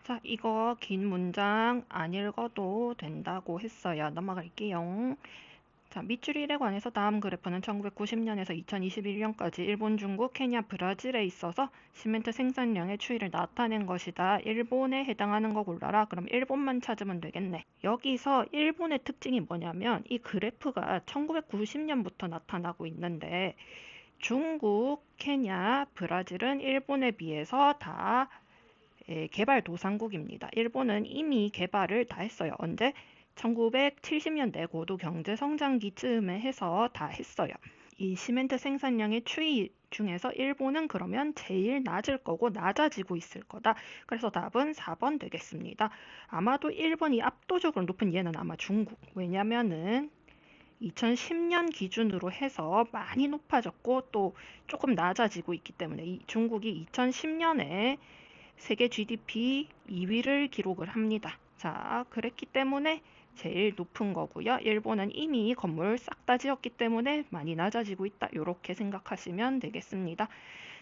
자, 이거 긴 문장 안 읽어도 된다고 했어요. 넘어갈게요. 자, 밑줄 1에 관해서 다음 그래프는 1990년에서 2021년까지 일본, 중국, 케냐, 브라질에 있어서 시멘트 생산량의 추이를 나타낸 것이다. 일본에 해당하는 거 골라라. 그럼 일본만 찾으면 되겠네. 여기서 일본의 특징이 뭐냐면 이 그래프가 1990년부터 나타나고 있는데 중국, 케냐, 브라질은 일본에 비해서 다 개발도상국입니다. 일본은 이미 개발을 다 했어요. 언제? 1970년대 고도 경제 성장기쯤에 해서 다 했어요. 이 시멘트 생산량의 추이 중에서 일본은 그러면 제일 낮을 거고 낮아지고 있을 거다. 그래서 답은 4번 되겠습니다. 아마도 1번이 압도적으로 높은 얘는 아마 중국. 왜냐면은 2010년 기준으로 해서 많이 높아졌고 또 조금 낮아지고 있기 때문에 중국이 2010년에 세계 GDP 2위를 기록을 합니다. 자, 그랬기 때문에 제일 높은 거고요. 일본은 이미 건물 싹 다 지었기 때문에 많이 낮아지고 있다. 이렇게 생각하시면 되겠습니다.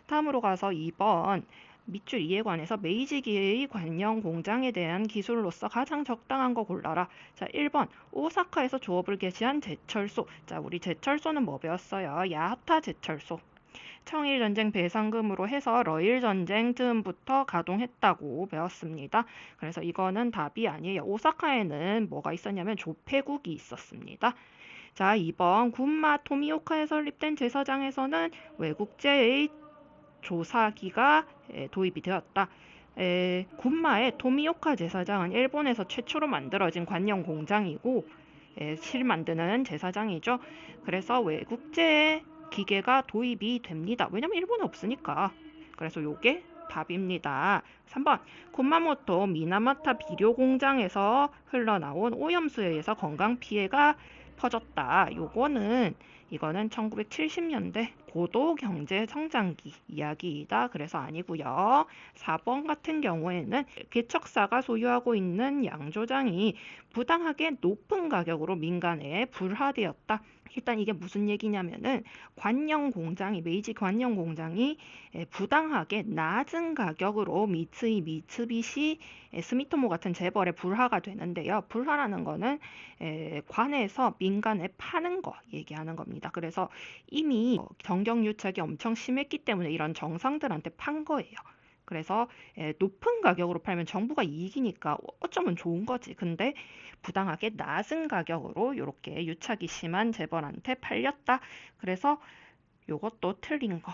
다음으로 가서 2번 밑줄 2에 관해서 메이지기의 관영 공장에 대한 기술로서 가장 적당한 거 골라라. 자, 1번 오사카에서 조업을 개시한 제철소. 자, 우리 제철소는 뭐 배웠어요? 야하타 제철소. 청일전쟁 배상금으로 해서 러일전쟁 즈음부터 가동했다고 배웠습니다. 그래서 이거는 답이 아니에요. 오사카에는 뭐가 있었냐면 조폐국이 있었습니다. 자, 2번 군마 토미오카에 설립된 제사장에서는 외국제의 조사기가 도입이 되었다. 군마의 토미오카 제사장은 일본에서 최초로 만들어진 관영 공장이고 실 만드는 제사장이죠. 그래서 외국제 기계가 도입이 됩니다. 왜냐면 일본에 없으니까. 그래서 요게 답입니다. 3번 군마모토 미나마타 비료 공장에서 흘러나온 오염수에 의해서 건강 피해가 퍼졌다. 이거는 1970년대 고도 경제 성장기 이야기이다. 그래서 아니고요. 4번 같은 경우에는 개척사가 소유하고 있는 양조장이 부당하게 높은 가격으로 민간에 불화되었다. 일단 이게 무슨 얘기냐면은 메이지 관영 공장이 부당하게 낮은 가격으로 미쓰이, 미쓰비시, 스미토모 같은 재벌에 불화가 되는데요. 불화라는 거는 관에서 민간에 파는 거 얘기하는 겁니다. 그래서 이미 정경유착이 엄청 심했기 때문에 이런 정상들한테 판 거예요. 그래서 높은 가격으로 팔면 정부가 이익이니까 어쩌면 좋은 거지. 근데 부당하게 낮은 가격으로 이렇게 유착이 심한 재벌한테 팔렸다. 그래서 요것도 틀린 거.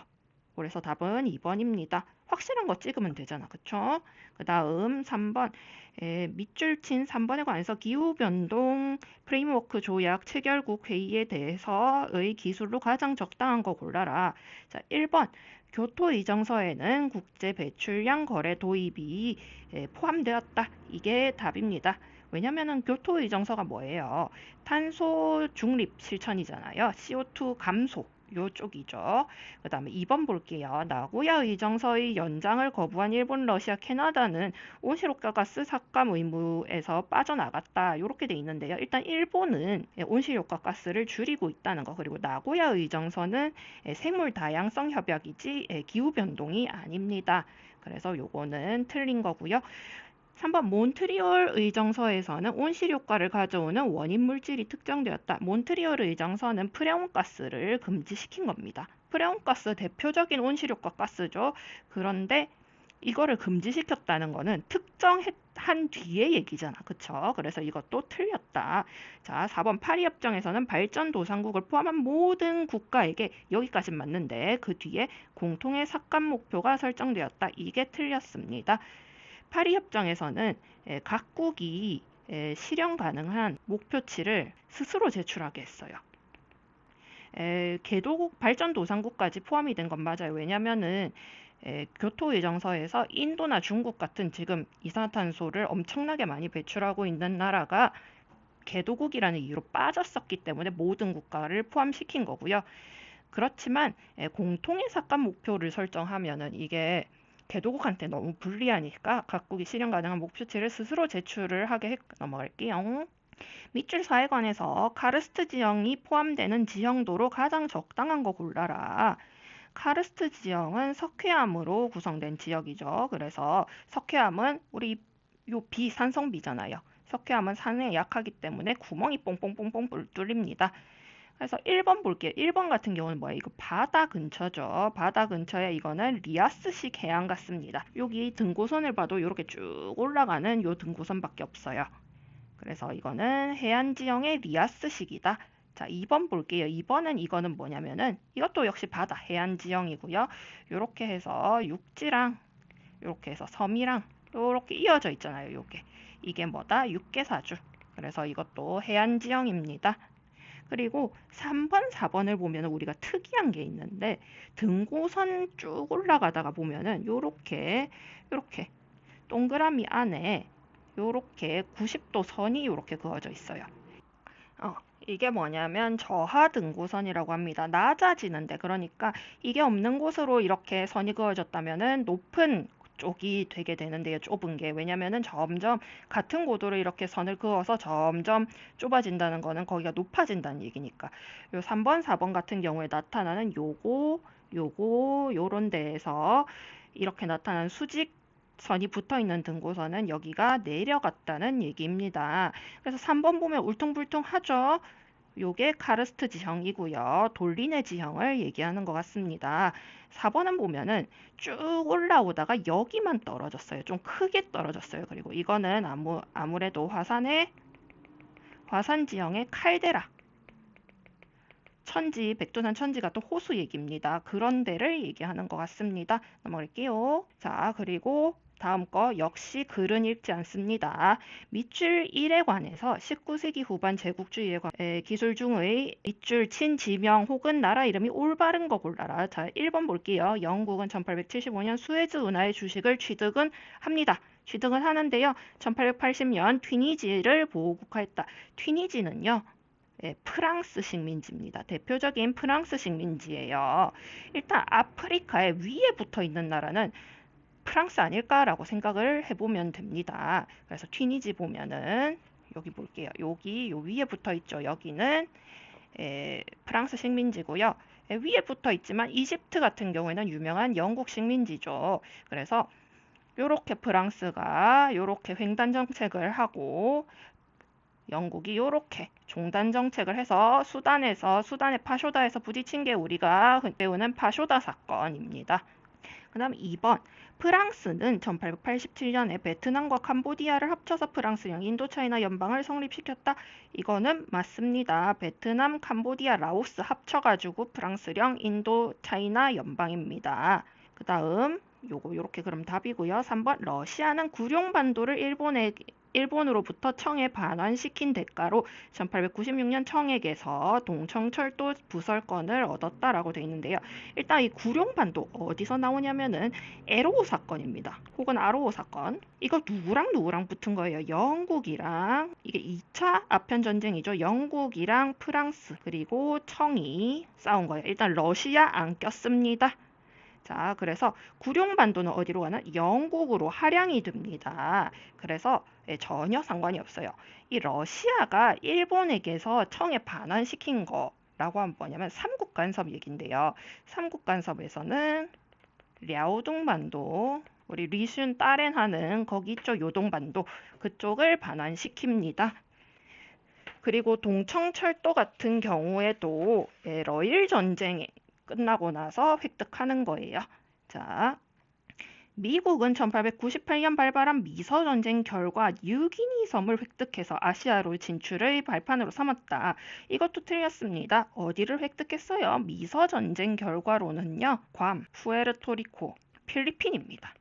그래서 답은 2번입니다. 확실한 거 찍으면 되잖아. 그쵸? 그 다음 3번. 밑줄 친 3번에 관해서 기후변동 프레임워크 조약 체결국 회의에 대해서의 기술로 가장 적당한 거 골라라. 자, 1번. 교토의정서에는 국제 배출량 거래 도입이 포함되었다. 이게 답입니다. 왜냐면은 교토의정서가 뭐예요? 탄소 중립 실천이잖아요. CO2 감소. 요쪽이죠. 그 다음에 2번 볼게요. 나고야 의정서의 연장을 거부한 일본, 러시아, 캐나다는 온실효과 가스 삭감 의무에서 빠져나갔다. 이렇게 돼 있는데요. 일단 일본은 온실효과 가스를 줄이고 있다는 거. 그리고 나고야 의정서는 생물 다양성 협약이지 기후변동이 아닙니다. 그래서 요거는 틀린 거고요. 3번 몬트리올 의정서에서는 온실 효과를 가져오는 원인 물질이 특정되었다. 몬트리올 의정서는 프레온가스를 금지시킨 겁니다. 프레온가스 대표적인 온실 효과 가스죠. 그런데 이거를 금지시켰다는 거는 특정한 뒤의 얘기잖아. 그쵸? 그래서 이것도 틀렸다. 자, 4번 파리협정에서는 발전도상국을 포함한 모든 국가에게 여기까지 맞는데 그 뒤에 공통의 삭감 목표가 설정되었다. 이게 틀렸습니다. 파리협정에서는 각국이 실현 가능한 목표치를 스스로 제출하게 했어요. 개도국 발전도상국까지 포함이 된 건 맞아요. 왜냐면은 교토의정서에서 인도나 중국 같은 지금 이산화탄소를 엄청나게 많이 배출하고 있는 나라가 개도국이라는 이유로 빠졌었기 때문에 모든 국가를 포함시킨 거고요. 그렇지만 공통의 삭감 목표를 설정하면은 이게 개도국한테 너무 불리하니까 각국이 실현 가능한 목표치를 스스로 제출을 하게 넘어갈게요. 밑줄 사에 관해서 카르스트 지형이 포함되는 지형도로 가장 적당한 거 골라라. 카르스트 지형은 석회암으로 구성된 지역이죠. 그래서 석회암은 우리 요 비 산성비잖아요. 석회암은 산에 약하기 때문에 구멍이 뽕뽕뽕뽕 뚫립니다. 그래서 1번 볼게요. 1번 같은 경우는 뭐예요? 이거 바다 근처죠. 바다 근처에 이거는 리아스식 해안 같습니다. 여기 등고선을 봐도 이렇게 쭉 올라가는 요 등고선밖에 없어요. 그래서 이거는 해안 지형의 리아스식이다. 자, 2번 볼게요. 2번은 이거는 뭐냐면은 이것도 역시 바다 해안 지형이고요. 요렇게 해서 육지랑 요렇게 해서 섬이랑 요렇게 이어져 있잖아요. 요게. 이게 뭐다? 육개사주. 그래서 이것도 해안 지형입니다. 그리고 3번, 4번을 보면 우리가 특이한 게 있는데 등고선 쭉 올라가다가 보면은 요렇게 동그라미 안에 요렇게 90도 선이 요렇게 그어져 있어요. 이게 뭐냐면 저하 등고선이라고 합니다. 낮아지는데 그러니까 이게 없는 곳으로 이렇게 선이 그어졌다면은 높은 쪽이 되게 되는데요. 좁은 게. 왜냐면은 점점 같은 고도로 이렇게 선을 그어서 점점 좁아진다는 거는 거기가 높아진다는 얘기니까. 요 3번, 4번 같은 경우에 나타나는 요런 데에서 이렇게 나타나는 수직 선이 붙어 있는 등고선은 여기가 내려갔다는 얘기입니다. 그래서 3번 보면 울퉁불퉁하죠. 요게 카르스트 지형이고요. 돌리네 지형을 얘기하는 것 같습니다. 4번은 보면은 쭉 올라오다가 여기만 떨어졌어요. 좀 크게 떨어졌어요. 그리고 이거는 아무래도 화산 지형의 칼데라, 백두산 천지 같은 호수 얘기입니다. 그런 데를 얘기하는 것 같습니다. 넘어갈게요. 자, 그리고 다음 거 역시 글은 읽지 않습니다. 밑줄 1에 관해서 19세기 후반 제국주의의 기술 중의 밑줄 친 지명 혹은 나라 이름이 올바른 거 골라라. 자, 1번 볼게요. 영국은 1875년 수에즈 운하의 주식을 취득은 합니다. 취득은 하는데요. 1880년 튀니지를 보호국화했다. 튀니지는요. 프랑스 식민지입니다. 대표적인 프랑스 식민지예요. 일단 아프리카에 위에 붙어 있는 나라는 프랑스 아닐까라고 생각을 해보면 됩니다. 그래서 튀니지 보면은 여기 볼게요. 여기 요 위에 붙어 있죠. 여기는 프랑스 식민지고요. 위에 붙어 있지만 이집트 같은 경우에는 유명한 영국 식민지죠. 그래서 요렇게 프랑스가 요렇게 횡단 정책을 하고 영국이 요렇게 종단 정책을 해서 수단의 파쇼다에서 부딪힌 게 우리가 배우는 파쇼다 사건입니다. 그 다음 2번. 프랑스는 1887년에 베트남과 캄보디아를 합쳐서 프랑스령 인도차이나 연방을 성립시켰다. 이거는 맞습니다. 베트남, 캄보디아, 라오스 합쳐가지고 프랑스령 인도차이나 연방입니다. 그 다음 요렇게 그럼 답이고요. 3번. 러시아는 구룡반도를 일본으로부터 청에 반환시킨 대가로 1896년 청에게서 동청철도 부설권을 얻었다라고 되어 있는데요. 일단 이 구룡반도 어디서 나오냐면은 에로우 사건입니다. 혹은 아로우 사건. 이거 누구랑 붙은 거예요? 영국이랑 이게 2차 아편 전쟁이죠. 영국이랑 프랑스 그리고 청이 싸운 거예요. 일단 러시아 안 꼈습니다. 자, 그래서 구룡반도는 어디로 가나? 영국으로 할양이 됩니다. 그래서 전혀 상관이 없어요. 이 러시아가 일본에게서 청에 반환시킨 거라고 하면 뭐냐면 삼국 간섭 얘긴데요. 삼국 간섭에서는 랴오둥반도, 우리 리슌 따렌하는 거기 있죠. 요동반도 그쪽을 반환시킵니다. 그리고 동청철도 같은 경우에도 러일 전쟁에 끝나고 나서 획득하는 거예요. 자, 미국은 1898년 발발한 미서전쟁 결과 뉴기니 섬을 획득해서 아시아로 진출의 발판으로 삼았다. 이것도 틀렸습니다. 어디를 획득했어요? 미서전쟁 결과로는요. 괌, 푸에르토리코, 필리핀입니다.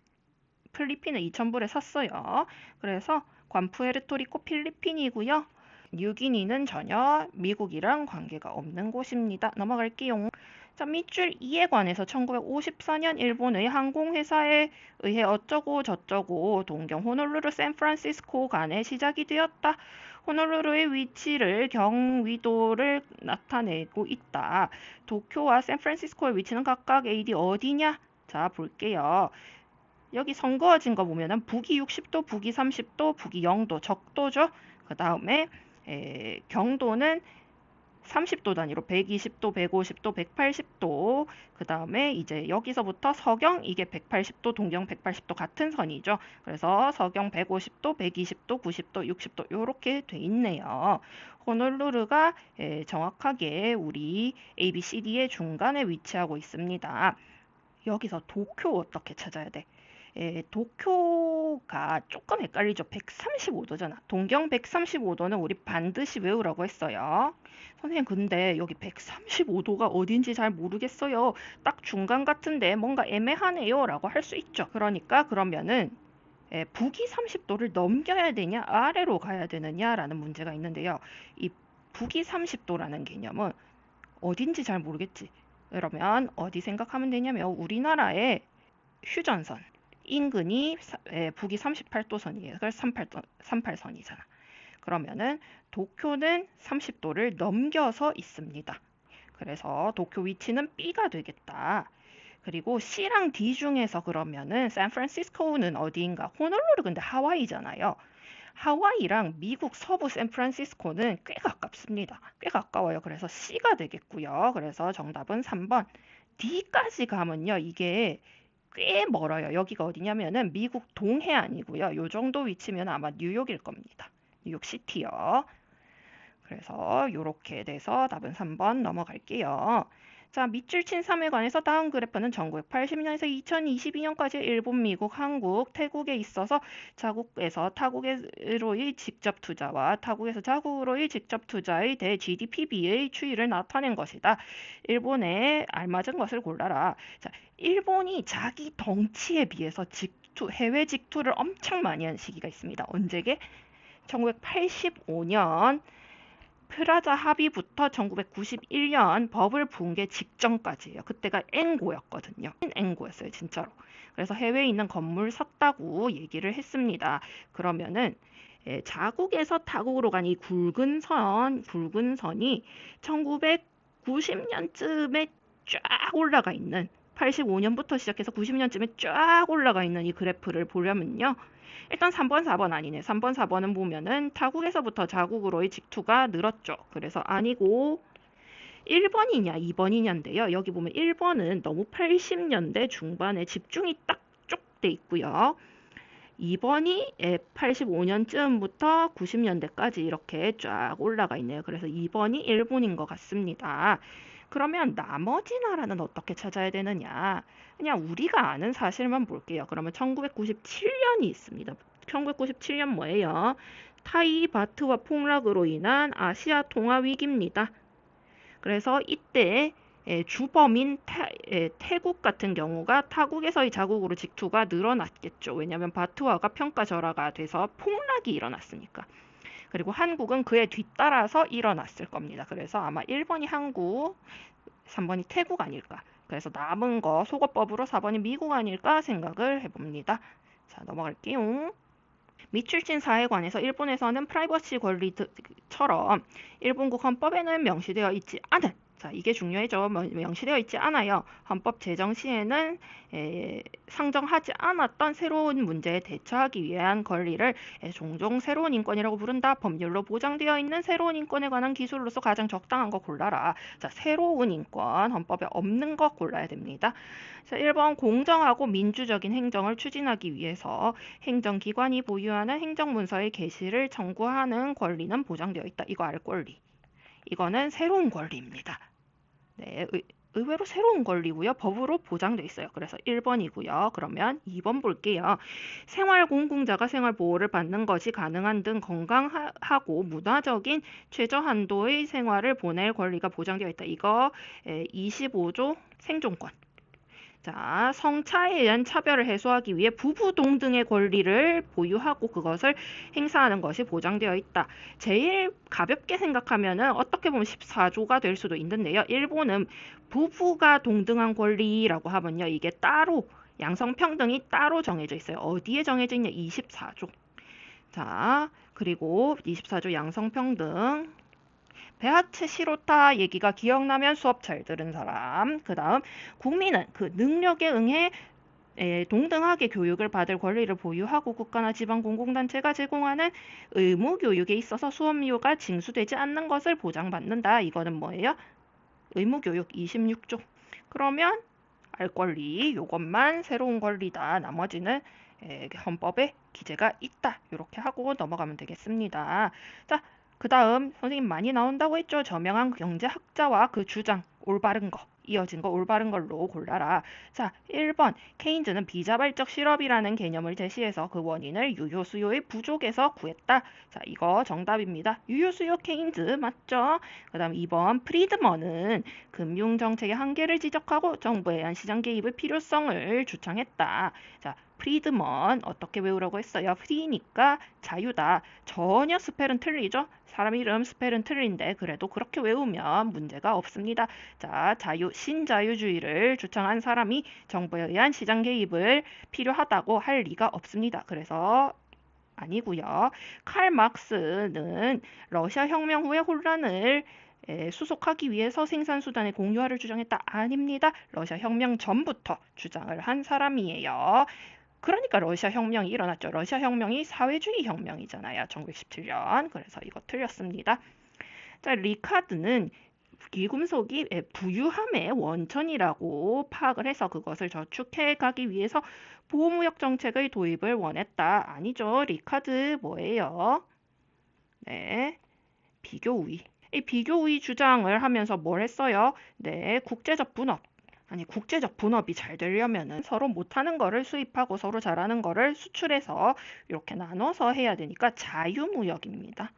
필리핀을 2,000불에 샀어요. 그래서 괌, 푸에르토리코, 필리핀이고요. 뉴기니는 전혀 미국이랑 관계가 없는 곳입니다. 넘어갈게요. 자, 밑줄 2에 관해서 1954년 일본의 항공회사에 의해 어쩌고 저쩌고 동경 호놀루루 샌프란시스코 간에 시작이 되었다. 호놀루루의 위치를 경위도를 나타내고 있다. 도쿄와 샌프란시스코의 위치는 각각 AD 어디냐? 자, 볼게요. 여기 선 그어진 거 보면은 북위 60도, 북위 30도, 북위 0도, 적도죠. 그 다음에 경도는 30도 단위로 120도, 150도, 180도, 그 다음에 이제 여기서부터 서경, 이게 180도, 동경 180도 같은 선이죠. 그래서 서경 150도, 120도, 90도, 60도 이렇게 돼 있네요. 호놀루루가 정확하게 우리 ABCD의 중간에 위치하고 있습니다. 여기서 도쿄 어떻게 찾아야 돼? 도쿄가 조금 헷갈리죠. 135도잖아. 동경 135도는 우리 반드시 외우라고 했어요. 선생님, 근데 여기 135도가 어딘지 잘 모르겠어요. 딱 중간 같은데 뭔가 애매하네요. 라고 할 수 있죠. 그러니까 그러면은 북위 30도를 넘겨야 되냐, 아래로 가야 되느냐 라는 문제가 있는데요. 이 북위 30도라는 개념은 어딘지 잘 모르겠지. 그러면 어디 생각하면 되냐면 우리나라의 휴전선 인근이 북위 38도선이에요. 그래서 38선이잖아. 그러면은 도쿄는 30도를 넘겨서 있습니다. 그래서 도쿄 위치는 B가 되겠다. 그리고 C랑 D 중에서 그러면은 샌프란시스코는 어디인가? 호놀루루 근데 하와이잖아요. 하와이랑 미국 서부 샌프란시스코는 꽤 가깝습니다. 꽤 가까워요. 그래서 C가 되겠고요. 그래서 정답은 3번. D까지 가면요. 이게 꽤 멀어요. 여기가 어디냐면은 미국 동해안이고요. 요 정도 위치면 아마 뉴욕일 겁니다. 뉴욕 시티요. 그래서 이렇게 돼서 답은 3번 넘어갈게요. 자, 밑줄 친 3에 관해서 다음 그래프는 1980년에서 2022년까지 일본, 미국, 한국, 태국에 있어서 자국에서 타국으로의 직접 투자와 타국에서 자국으로의 직접 투자의 대 GDP비의 추이를 나타낸 것이다. 일본에 알맞은 것을 골라라. 자, 일본이 자기 덩치에 비해서 해외 직투를 엄청 많이 한 시기가 있습니다. 언제게? 1985년 프라자 합의부터 1991년 버블 붕괴 직전까지예요. 그때가 앵고였거든요. 앵고였어요, 진짜로. 그래서 해외에 있는 건물 샀다고 얘기를 했습니다. 그러면은 자국에서 타국으로 간 이 굵은 선이 1990년쯤에 쫙 올라가 있는 85년부터 시작해서 90년쯤에 쫙 올라가 있는 이 그래프를 보려면요. 일단 3번, 4번 아니네. 3번, 4번은 보면은 타국에서부터 자국으로의 직투가 늘었죠. 그래서 아니고 1번이냐 2번이냐인데요. 여기 보면 1번은 너무 80년대 중반에 집중이 딱 쭉 돼 있고요. 2번이 85년쯤부터 90년대까지 이렇게 쫙 올라가 있네요. 그래서 2번이 일본인 것 같습니다. 그러면 나머지 나라는 어떻게 찾아야 되느냐? 그냥 우리가 아는 사실만 볼게요. 그러면 1997년이 있습니다. 1997년 뭐예요? 타이 바트와 폭락으로 인한 아시아 통화 위기입니다. 그래서 이때 주범인 태국 같은 경우가 타국에서의 자국으로 직투가 늘어났겠죠. 왜냐하면 바트화가 평가절하가 돼서 폭락이 일어났으니까. 그리고 한국은 그에 뒤따라서 일어났을 겁니다. 그래서 아마 1번이 한국, 3번이 태국 아닐까. 그래서 남은 거 소거법으로 4번이 미국 아닐까 생각을 해봅니다. 자, 넘어갈게요. 밑줄진 사에 관해서 일본에서는 프라이버시 권리처럼 일본국 헌법에는 명시되어 있지 않은, 자, 이게 중요해죠. 명시되어 있지 않아요. 헌법 제정 시에는 상정하지 않았던 새로운 문제에 대처하기 위한 권리를 종종 새로운 인권이라고 부른다. 법률로 보장되어 있는 새로운 인권에 관한 기술로서 가장 적당한 거 골라라. 자, 새로운 인권, 헌법에 없는 거 골라야 됩니다. 자, 1번 공정하고 민주적인 행정을 추진하기 위해서 행정기관이 보유하는 행정문서의 게시를 청구하는 권리는 보장되어 있다. 이거 알 권리. 이거는 새로운 권리입니다. 네, 의외로 새로운 권리고요. 법으로 보장되어 있어요. 그래서 1번이고요. 그러면 2번 볼게요. 생활공공자가 생활보호를 받는 것이 가능한 등 건강하고 문화적인 최저한도의 생활을 보낼 권리가 보장되어 있다. 이거 25조 생존권. 자, 성차에 의한 차별을 해소하기 위해 부부 동등의 권리를 보유하고 그것을 행사하는 것이 보장되어 있다. 제일 가볍게 생각하면은 어떻게 보면 14조가 될 수도 있는데요. 일본은 부부가 동등한 권리라고 하면요. 이게 따로 양성평등이 따로 정해져 있어요. 어디에 정해져 있냐? 24조. 자, 그리고 24조 양성평등. 베아트 시로타 얘기가 기억나면 수업 잘 들은 사람. 그 다음 국민은 그 능력에 응해 동등하게 교육을 받을 권리를 보유하고 국가나 지방 공공단체가 제공하는 의무 교육에 있어서 수업료가 징수되지 않는 것을 보장받는다. 이거는 뭐예요? 의무 교육 26조. 그러면 알 권리 요것만 새로운 권리다. 나머지는 헌법에 기재가 있다. 이렇게 하고 넘어가면 되겠습니다. 자, 그 다음 선생님 많이 나온다고 했죠. 저명한 경제학자와 그 주장 올바른 거. 이어진 거 올바른 걸로 골라라. 자, 1번 케인즈는 비자발적 실업이라는 개념을 제시해서 그 원인을 유효수요의 부족에서 구했다. 자, 이거 정답입니다. 유효수요 케인즈 맞죠? 그 다음 2번 프리드먼은 금융정책의 한계를 지적하고 정부에 의한 시장 개입의 필요성을 주창했다. 자, 프리드먼 어떻게 외우라고 했어요? 프리니까 자유다. 전혀 스펠은 틀리죠? 사람 이름 스펠은 틀린데 그래도 그렇게 외우면 문제가 없습니다. 자, 신자유주의를 주창한 사람이 정부에 의한 시장 개입을 필요하다고 할 리가 없습니다. 그래서 아니고요. 칼 막스는 러시아 혁명 후의 혼란을 수속하기 위해서 생산수단의 공유화를 주장했다. 아닙니다. 러시아 혁명 전부터 주장을 한 사람이에요. 그러니까 러시아 혁명이 일어났죠. 러시아 혁명이 사회주의 혁명이잖아요. 1917년. 그래서 이거 틀렸습니다. 자, 리카드는 귀금속이 부유함의 원천이라고 파악을 해서 그것을 저축해 가기 위해서 보호무역 정책의 도입을 원했다. 아니죠. 리카드 뭐예요? 네, 비교우위. 이 비교우위 주장을 하면서 뭘 했어요? 네, 국제적 분업이 잘 되려면은 서로 못하는 거를 수입하고 서로 잘하는 거를 수출해서 이렇게 나눠서 해야 되니까 자유무역입니다.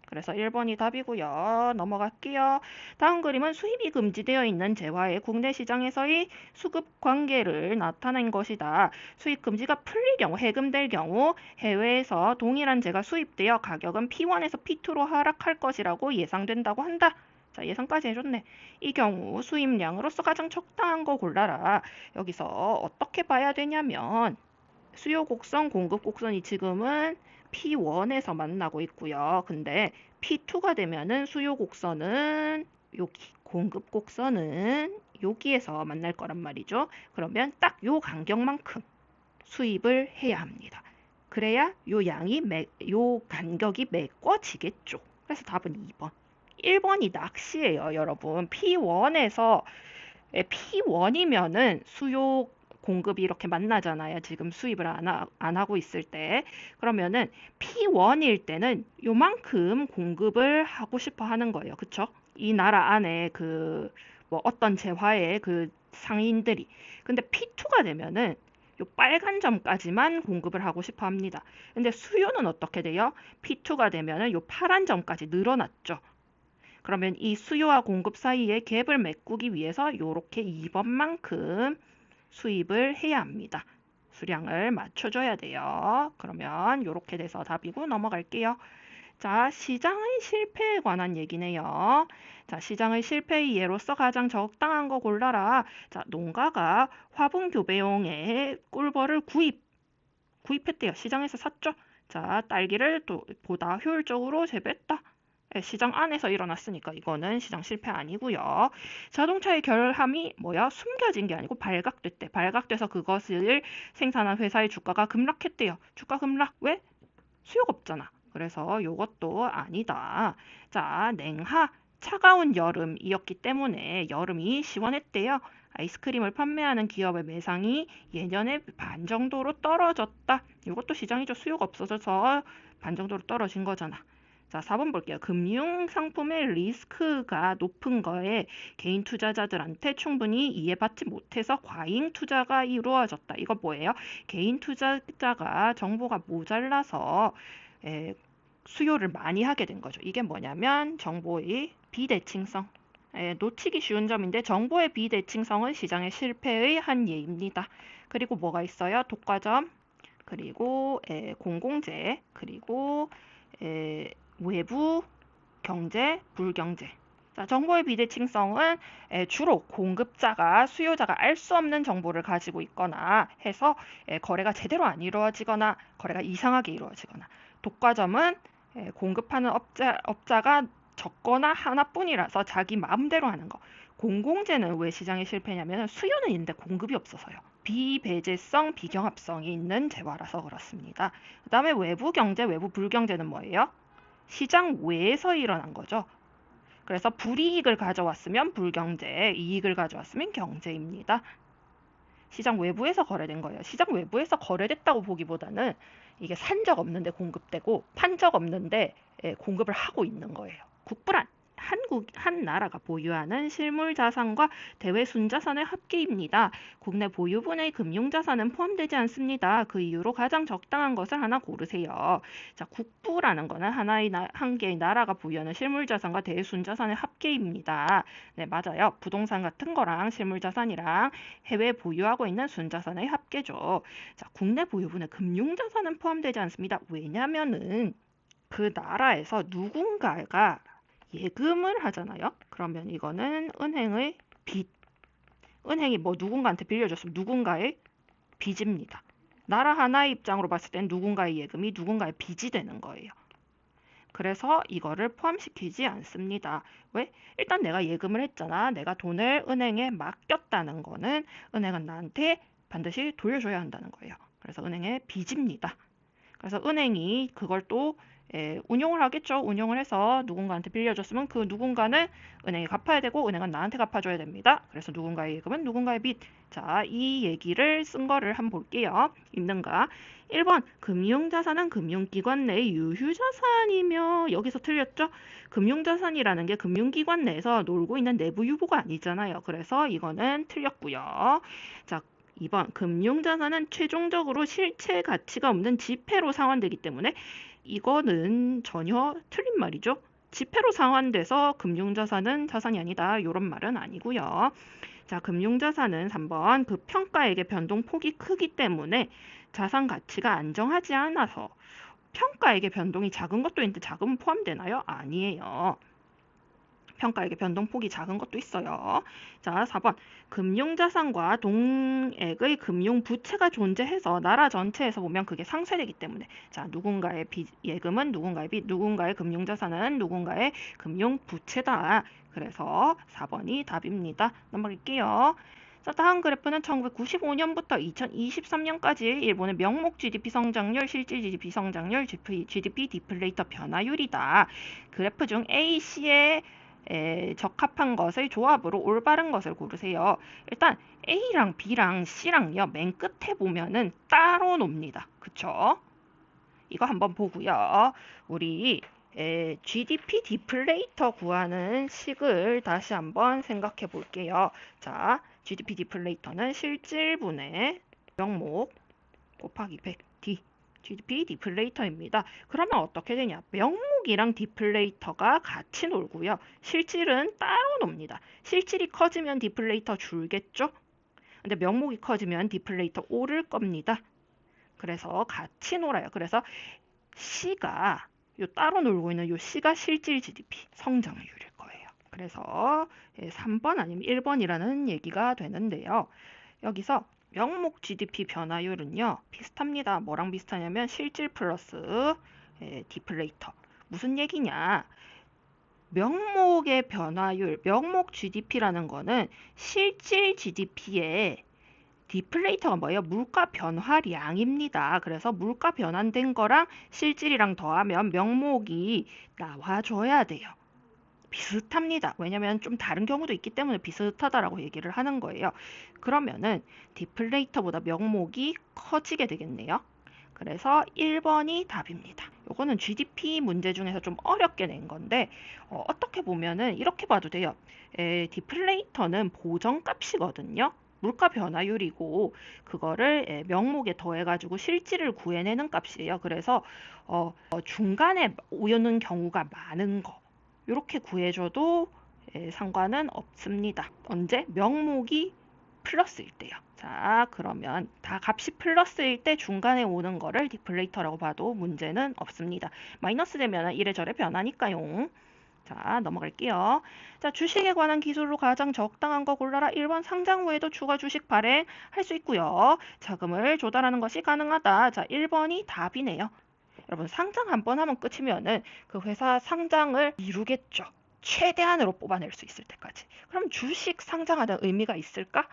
그래서 1번이 답이고요. 넘어갈게요. 다음 그림은 수입이 금지되어 있는 재화의 국내 시장에서의 수급 관계를 나타낸 것이다. 수입 금지가 풀릴 경우, 해금될 경우 해외에서 동일한 재가 수입되어 가격은 P1에서 P2로 하락할 것이라고 예상된다고 한다. 자, 예상까지 해줬네. 이 경우 수입량으로서 가장 적당한 거 골라라. 여기서 어떻게 봐야 되냐면 수요 곡선, 공급 곡선이 지금은 P1에서 만나고 있고요. 근데 P2가 되면은 수요 곡선은 여기, 공급 곡선은 여기에서 만날 거란 말이죠. 그러면 딱 요 간격만큼 수입을 해야 합니다. 그래야 요 간격이 메꿔지겠죠. 그래서 답은 2번. 1번이 낚시예요, 여러분. P1이면은 수요 공급이 이렇게 만나잖아요. 지금 수입을 안 하고 있을 때. 그러면은 P1일 때는 요만큼 공급을 하고 싶어 하는 거예요. 그쵸? 이 나라 안에 뭐 어떤 재화의 상인들이. 근데 P2가 되면은 요 빨간 점까지만 공급을 하고 싶어 합니다. 근데 수요는 어떻게 돼요? P2가 되면은 요 파란 점까지 늘어났죠. 그러면 이 수요와 공급 사이에 갭을 메꾸기 위해서 이렇게 2번만큼 수입을 해야 합니다. 수량을 맞춰줘야 돼요. 그러면 이렇게 돼서 답이고 넘어갈게요. 자, 시장의 실패에 관한 얘기네요. 자, 시장의 실패의 예로서 가장 적당한 거 골라라. 자, 농가가 화분 교배용의 꿀벌을 구입했대요. 시장에서 샀죠. 자, 딸기를 또 보다 효율적으로 재배했다. 시장 안에서 일어났으니까 이거는 시장 실패 아니고요. 자동차의 결함이 뭐야? 숨겨진 게 아니고 발각됐대. 발각돼서 그것을 생산한 회사의 주가가 급락했대요. 주가 급락. 왜? 수요가 없잖아. 그래서 이것도 아니다. 자, 냉하. 차가운 여름이었기 때문에 여름이 시원했대요. 아이스크림을 판매하는 기업의 매상이 예년에 반 정도로 떨어졌다. 이것도 시장이죠. 수요가 없어져서 반 정도로 떨어진 거잖아. 자, 4번 볼게요. 금융 상품의 리스크가 높은 거에 개인 투자자들한테 충분히 이해받지 못해서 과잉 투자가 이루어졌다. 이거 뭐예요? 개인 투자자가 정보가 모자라서 수요를 많이 하게 된 거죠. 이게 뭐냐면 정보의 비대칭성. 놓치기 쉬운 점인데 정보의 비대칭성은 시장의 실패의 한 예입니다. 그리고 뭐가 있어요? 독과점, 그리고 공공재, 그리고 외부 경제, 불경제. 자, 정보의 비대칭성은 주로 공급자가 수요자가 알 수 없는 정보를 가지고 있거나 해서 거래가 제대로 안 이루어지거나 거래가 이상하게 이루어지거나, 독과점은 공급하는 업자가 적거나 하나뿐이라서 자기 마음대로 하는 거. 공공재는 왜 시장에 실패냐면 수요는 있는데 공급이 없어서요. 비배제성, 비경합성이 있는 재화라서 그렇습니다. 그 다음에 외부 경제, 외부 불경제는 뭐예요? 시장 외에서 일어난 거죠. 그래서 불이익을 가져왔으면 불경제, 이익을 가져왔으면 경제입니다. 시장 외부에서 거래된 거예요. 시장 외부에서 거래됐다고 보기보다는 이게 산 적 없는데 공급되고 판 적 없는데 공급을 하고 있는 거예요. 국부란 한 나라가 보유하는 실물 자산과 대외 순자산의 합계입니다. 국내 보유분의 금융자산은 포함되지 않습니다. 그 이유로 가장 적당한 것을 하나 고르세요. 자, 국부라는 거는 한 개의 나라가 보유하는 실물 자산과 대외 순자산의 합계입니다. 네, 맞아요. 부동산 같은 거랑 실물 자산이랑 해외 보유하고 있는 순자산의 합계죠. 자, 국내 보유분의 금융자산은 포함되지 않습니다. 왜냐면은 그 나라에서 누군가가 예금을 하잖아요. 그러면 이거는 은행의 빚. 은행이 뭐 누군가한테 빌려줬으면 누군가의 빚입니다. 나라 하나의 입장으로 봤을 땐 누군가의 예금이 누군가의 빚이 되는 거예요. 그래서 이거를 포함시키지 않습니다. 왜? 일단 내가 예금을 했잖아. 내가 돈을 은행에 맡겼다는 거는 은행은 나한테 반드시 돌려줘야 한다는 거예요. 그래서 은행의 빚입니다. 그래서 은행이 그걸 또 운용을 하겠죠. 운용을 해서 누군가한테 빌려줬으면 그 누군가는 은행에 갚아야 되고 은행은 나한테 갚아줘야 됩니다. 그래서 누군가의 예금은 누군가의 빚. 자, 이 얘기를 쓴 거를 한번 볼게요. 있는가? 1번 금융자산은 금융기관 내의 유휴자산이며 여기서 틀렸죠? 금융자산이라는 게 금융기관 내에서 놀고 있는 내부 유보가 아니잖아요. 그래서 이거는 틀렸고요. 자, 2번 금융자산은 최종적으로 실체 가치가 없는 지폐로 상환되기 때문에 이거는 전혀 틀린 말이죠. 지폐로 상환돼서 금융자산은 자산이 아니다. 이런 말은 아니고요. 자, 금융자산은 3번 그 평가액의 변동폭이 크기 때문에 자산 가치가 안정하지 않아서 평가액의 변동이 작은 것도 있는데 자금은 포함되나요? 아니에요. 평가액의 변동폭이 작은 것도 있어요. 자, 4번 금융자산과 동액의 금융부채가 존재해서 나라 전체에서 보면 그게 상쇄되기 때문에 자, 누군가의 예금은 누군가의 빚, 누군가의 금융자산은 누군가의 금융부채다. 그래서 4번이 답입니다. 넘어갈게요. 자, 다음 그래프는 1995년부터 2023년까지 일본의 명목 GDP 성장률, 실질 GDP 성장률, GDP 디플레이터 변화율이다. 그래프 중 A, C의 적합한 것의 조합으로 올바른 것을 고르세요. 일단 A랑 B랑 C랑요. 맨 끝에 보면은 따로 놉니다. 그쵸? 이거 한번 보고요. 우리 GDP 디플레이터 구하는 식을 다시 한번 생각해 볼게요. 자, GDP 디플레이터는 실질분의 명목 곱하기 100D GDP 디플레이터입니다. 그러면 어떻게 되냐? 명목이랑 디플레이터가 같이 놀고요. 실질은 따로 놉니다. 실질이 커지면 디플레이터 줄겠죠? 근데 명목이 커지면 디플레이터 오를 겁니다. 그래서 같이 놀아요. 그래서 C가 요 따로 놀고 있는 요 C가 실질 GDP 성장률일 거예요. 그래서 3번 아니면 1번이라는 얘기가 되는데요. 여기서 명목 GDP 변화율은요. 비슷합니다. 뭐랑 비슷하냐면 실질 플러스 디플레이터. 무슨 얘기냐? 명목의 변화율, 명목 GDP라는 거는 실질 GDP의 디플레이터가 뭐예요? 물가 변화량입니다. 그래서 물가 변환된 거랑 실질이랑 더하면 명목이 나와줘야 돼요. 비슷합니다. 왜냐면 좀 다른 경우도 있기 때문에 비슷하다라고 얘기를 하는 거예요. 그러면은 디플레이터보다 명목이 커지게 되겠네요. 그래서 1번이 답입니다. 요거는 GDP 문제 중에서 좀 어렵게 낸 건데 어떻게 보면은 이렇게 봐도 돼요. 디플레이터는 보정값이거든요. 물가 변화율이고 그거를 명목에 더해가지고 실질을 구해내는 값이에요. 그래서 중간에 오는 경우가 많은 거 이렇게 구해줘도 상관은 없습니다. 언제? 명목이 플러스일 때요. 자, 그러면 다 값이 플러스일 때 중간에 오는 거를 디플레이터라고 봐도 문제는 없습니다. 마이너스 되면 이래저래 변하니까요. 자, 넘어갈게요. 자, 주식에 관한 기술로 가장 적당한 거 골라라. 1번 상장 후에도 추가 주식 발행할 수 있고요. 자금을 조달하는 것이 가능하다. 자, 1번이 답이네요. 여러분 상장 한 번 하면 끝이면은 그 회사 상장을 이루겠죠. 최대한으로 뽑아낼 수 있을 때까지. 그럼 주식 상장하는 의미가 있을까?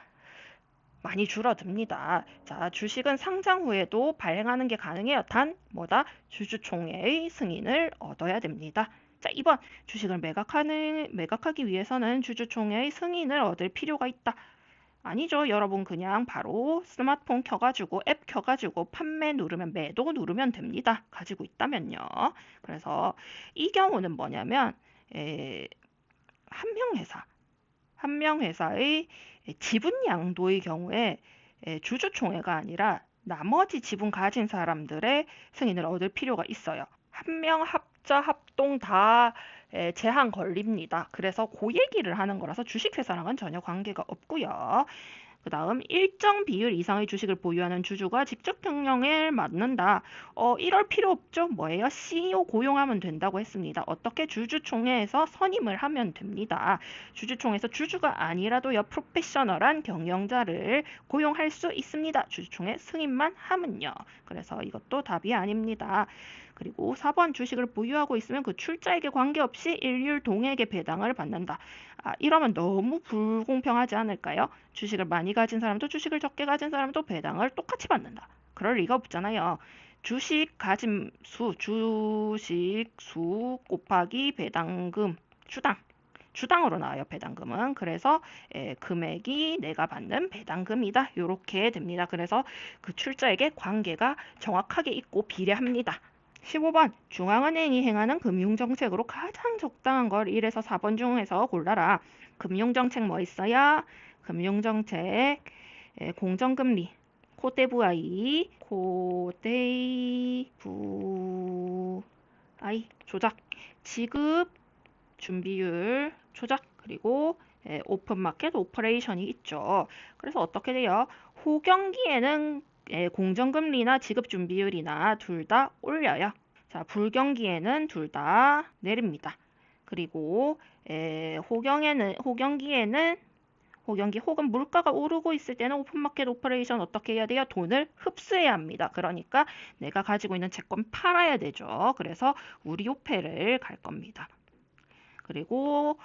많이 줄어듭니다. 자, 주식은 상장 후에도 발행하는 게 가능해요. 단, 뭐다? 주주총회의 승인을 얻어야 됩니다. 자, 2번. 주식을 매각하기 위해서는 주주총회의 승인을 얻을 필요가 있다. 아니죠. 여러분 그냥 바로 스마트폰 켜가지고 앱 켜가지고 판매 누르면 매도 누르면 됩니다. 가지고 있다면요. 그래서 이 경우는 뭐냐면 한명회사의 지분 양도의 경우에 주주총회가 아니라 나머지 지분 가진 사람들의 승인을 얻을 필요가 있어요. 한명, 합자, 합동 다 제한 걸립니다. 그래서 그 얘기를 하는 거라서 주식회사랑은 전혀 관계가 없고요. 그 다음 일정 비율 이상의 주식을 보유하는 주주가 직접 경영에 맡는다. 이럴 필요 없죠. 뭐예요? CEO 고용하면 된다고 했습니다. 어떻게? 주주총회에서 선임을 하면 됩니다. 주주총회에서 주주가 아니라도요. 프로페셔널한 경영자를 고용할 수 있습니다. 주주총회 승인만 하면요. 그래서 이것도 답이 아닙니다. 그리고 4번 주식을 보유하고 있으면 그 출자에게 관계없이 일률 동액의 배당을 받는다. 이러면 너무 불공평하지 않을까요? 주식을 많이 가진 사람도 주식을 적게 가진 사람도 배당을 똑같이 받는다. 그럴 리가 없잖아요. 주식 가짐 수, 주식 수 곱하기 배당금, 주당으로 나와요. 배당금은. 그래서 금액이 내가 받는 배당금이다. 이렇게 됩니다. 그래서 그 출자에게 관계가 정확하게 있고 비례합니다. 15번 중앙은행이 행하는 금융정책으로 가장 적당한 걸 1에서 4번 중에서 골라라. 금융정책 뭐 있어요? 금융정책 공정금리 코대부아이 조작 지급 준비율 조작 그리고 오픈마켓 오퍼레이션이 있죠. 그래서 어떻게 돼요? 호경기에는 공정금리나 지급준비율이나 둘 다 올려요. 자, 불경기에는 둘 다 내립니다. 그리고 호경기 혹은 물가가 오르고 있을 때는 오픈마켓 오퍼레이션 어떻게 해야 돼요? 돈을 흡수해야 합니다. 그러니까 내가 가지고 있는 채권 팔아야 되죠. 그래서 우리호패를 갈 겁니다. 그리고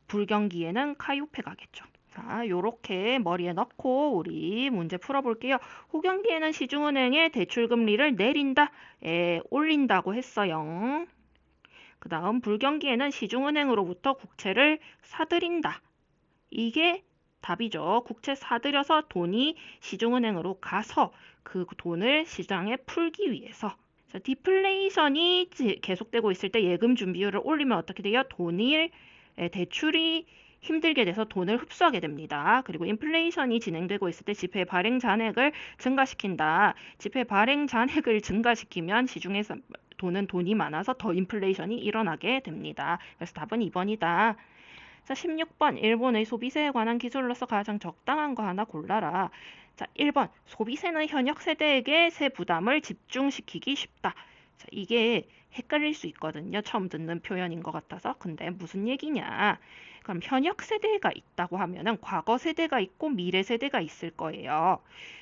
불경기에는 카이오페 가겠죠. 자, 요렇게 머리에 넣고 우리 문제 풀어볼게요. 호경기에는 시중은행의 대출금리를 내린다, 올린다고 했어요. 그 다음 불경기에는 시중은행으로부터 국채를 사들인다. 이게 답이죠. 국채 사들여서 돈이 시중은행으로 가서 그 돈을 시장에 풀기 위해서. 자, 디플레이션이 계속되고 있을 때 예금 준비율을 올리면 어떻게 돼요? 대출이 힘들게 돼서 돈을 흡수하게 됩니다. 그리고 인플레이션이 진행되고 있을 때 지폐 발행 잔액을 증가시킨다. 지폐 발행 잔액을 증가시키면 시중에서 돈이 많아서 더 인플레이션이 일어나게 됩니다. 그래서 답은 2번이다. 자, 16번 일본의 소비세에 관한 기술로서 가장 적당한 거 하나 골라라. 자, 1번 소비세는 현역 세대에게 세 부담을 집중시키기 쉽다. 자, 이게 헷갈릴 수 있거든요. 처음 듣는 표현인 것 같아서. 근데 무슨 얘기냐? 그럼 현역 세대가 있다고 하면은 과거 세대가 있고 미래 세대가 있을 거예요.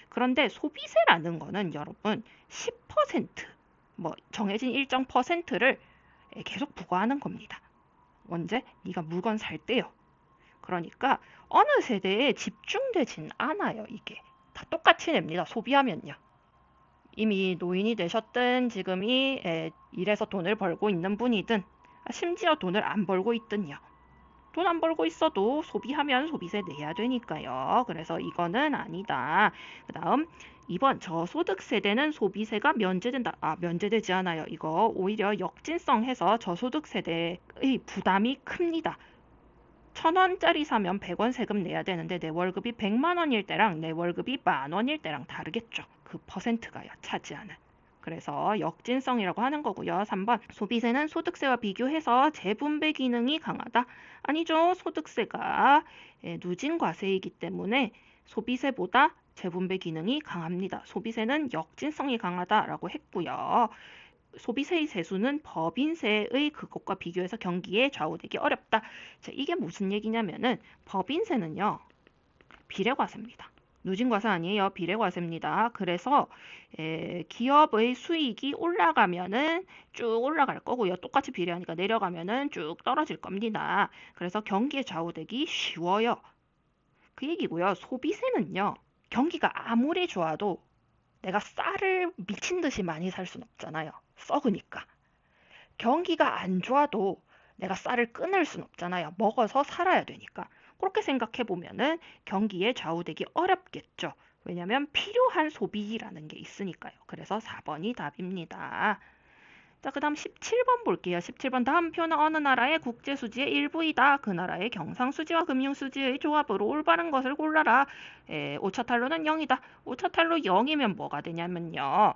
그런데 소비세라는 거는 여러분 10% 뭐 정해진 일정 퍼센트를 계속 부과하는 겁니다. 언제? 네가 물건 살 때요. 그러니까 어느 세대에 집중되진 않아요. 이게 다 똑같이 냅니다. 소비하면요. 이미 노인이 되셨든 지금이 일해서 돈을 벌고 있는 분이든 심지어 돈을 안 벌고 있든요. 돈 안 벌고 있어도 소비하면 소비세 내야 되니까요. 그래서 이거는 아니다. 그 다음 2번 저소득 세대는 소비세가 면제된다. 면제되지 않아요. 이거 오히려 역진성해서 저소득 세대의 부담이 큽니다. 1,000원짜리 사면 100원 세금 내야 되는데 내 월급이 100만 원일 때랑 내 월급이 만 원일 때랑 다르겠죠. 그 퍼센트가요. 차지하는. 그래서 역진성이라고 하는 거고요. 3번 소비세는 소득세와 비교해서 재분배 기능이 강하다. 아니죠. 소득세가 누진과세이기 때문에 소비세보다 재분배 기능이 강합니다. 소비세는 역진성이 강하다라고 했고요. 소비세의 세수는 법인세의 그것과 비교해서 경기에 좌우되기 어렵다. 자, 이게 무슨 얘기냐면은 법인세는요. 비례과세입니다. 누진과세 아니에요. 비례과세입니다. 그래서 기업의 수익이 올라가면은 쭉 올라갈 거고요. 똑같이 비례하니까 내려가면은 쭉 떨어질 겁니다. 그래서 경기에 좌우되기 쉬워요. 그 얘기고요. 소비세는요. 경기가 아무리 좋아도 내가 쌀을 미친 듯이 많이 살 순 없잖아요. 썩으니까. 경기가 안 좋아도 내가 쌀을 끊을 순 없잖아요. 먹어서 살아야 되니까. 그렇게 생각해 보면은 경기에 좌우되기 어렵겠죠. 왜냐면 필요한 소비라는 게 있으니까요. 그래서 4번이 답입니다. 자, 그 다음 17번 볼게요. 17번 다음 표는 어느 나라의 국제수지의 일부이다. 그 나라의 경상수지와 금융수지의 조합으로 올바른 것을 골라라. 오차 탄로는 0이다. 오차 탄로 0이면 뭐가 되냐면요.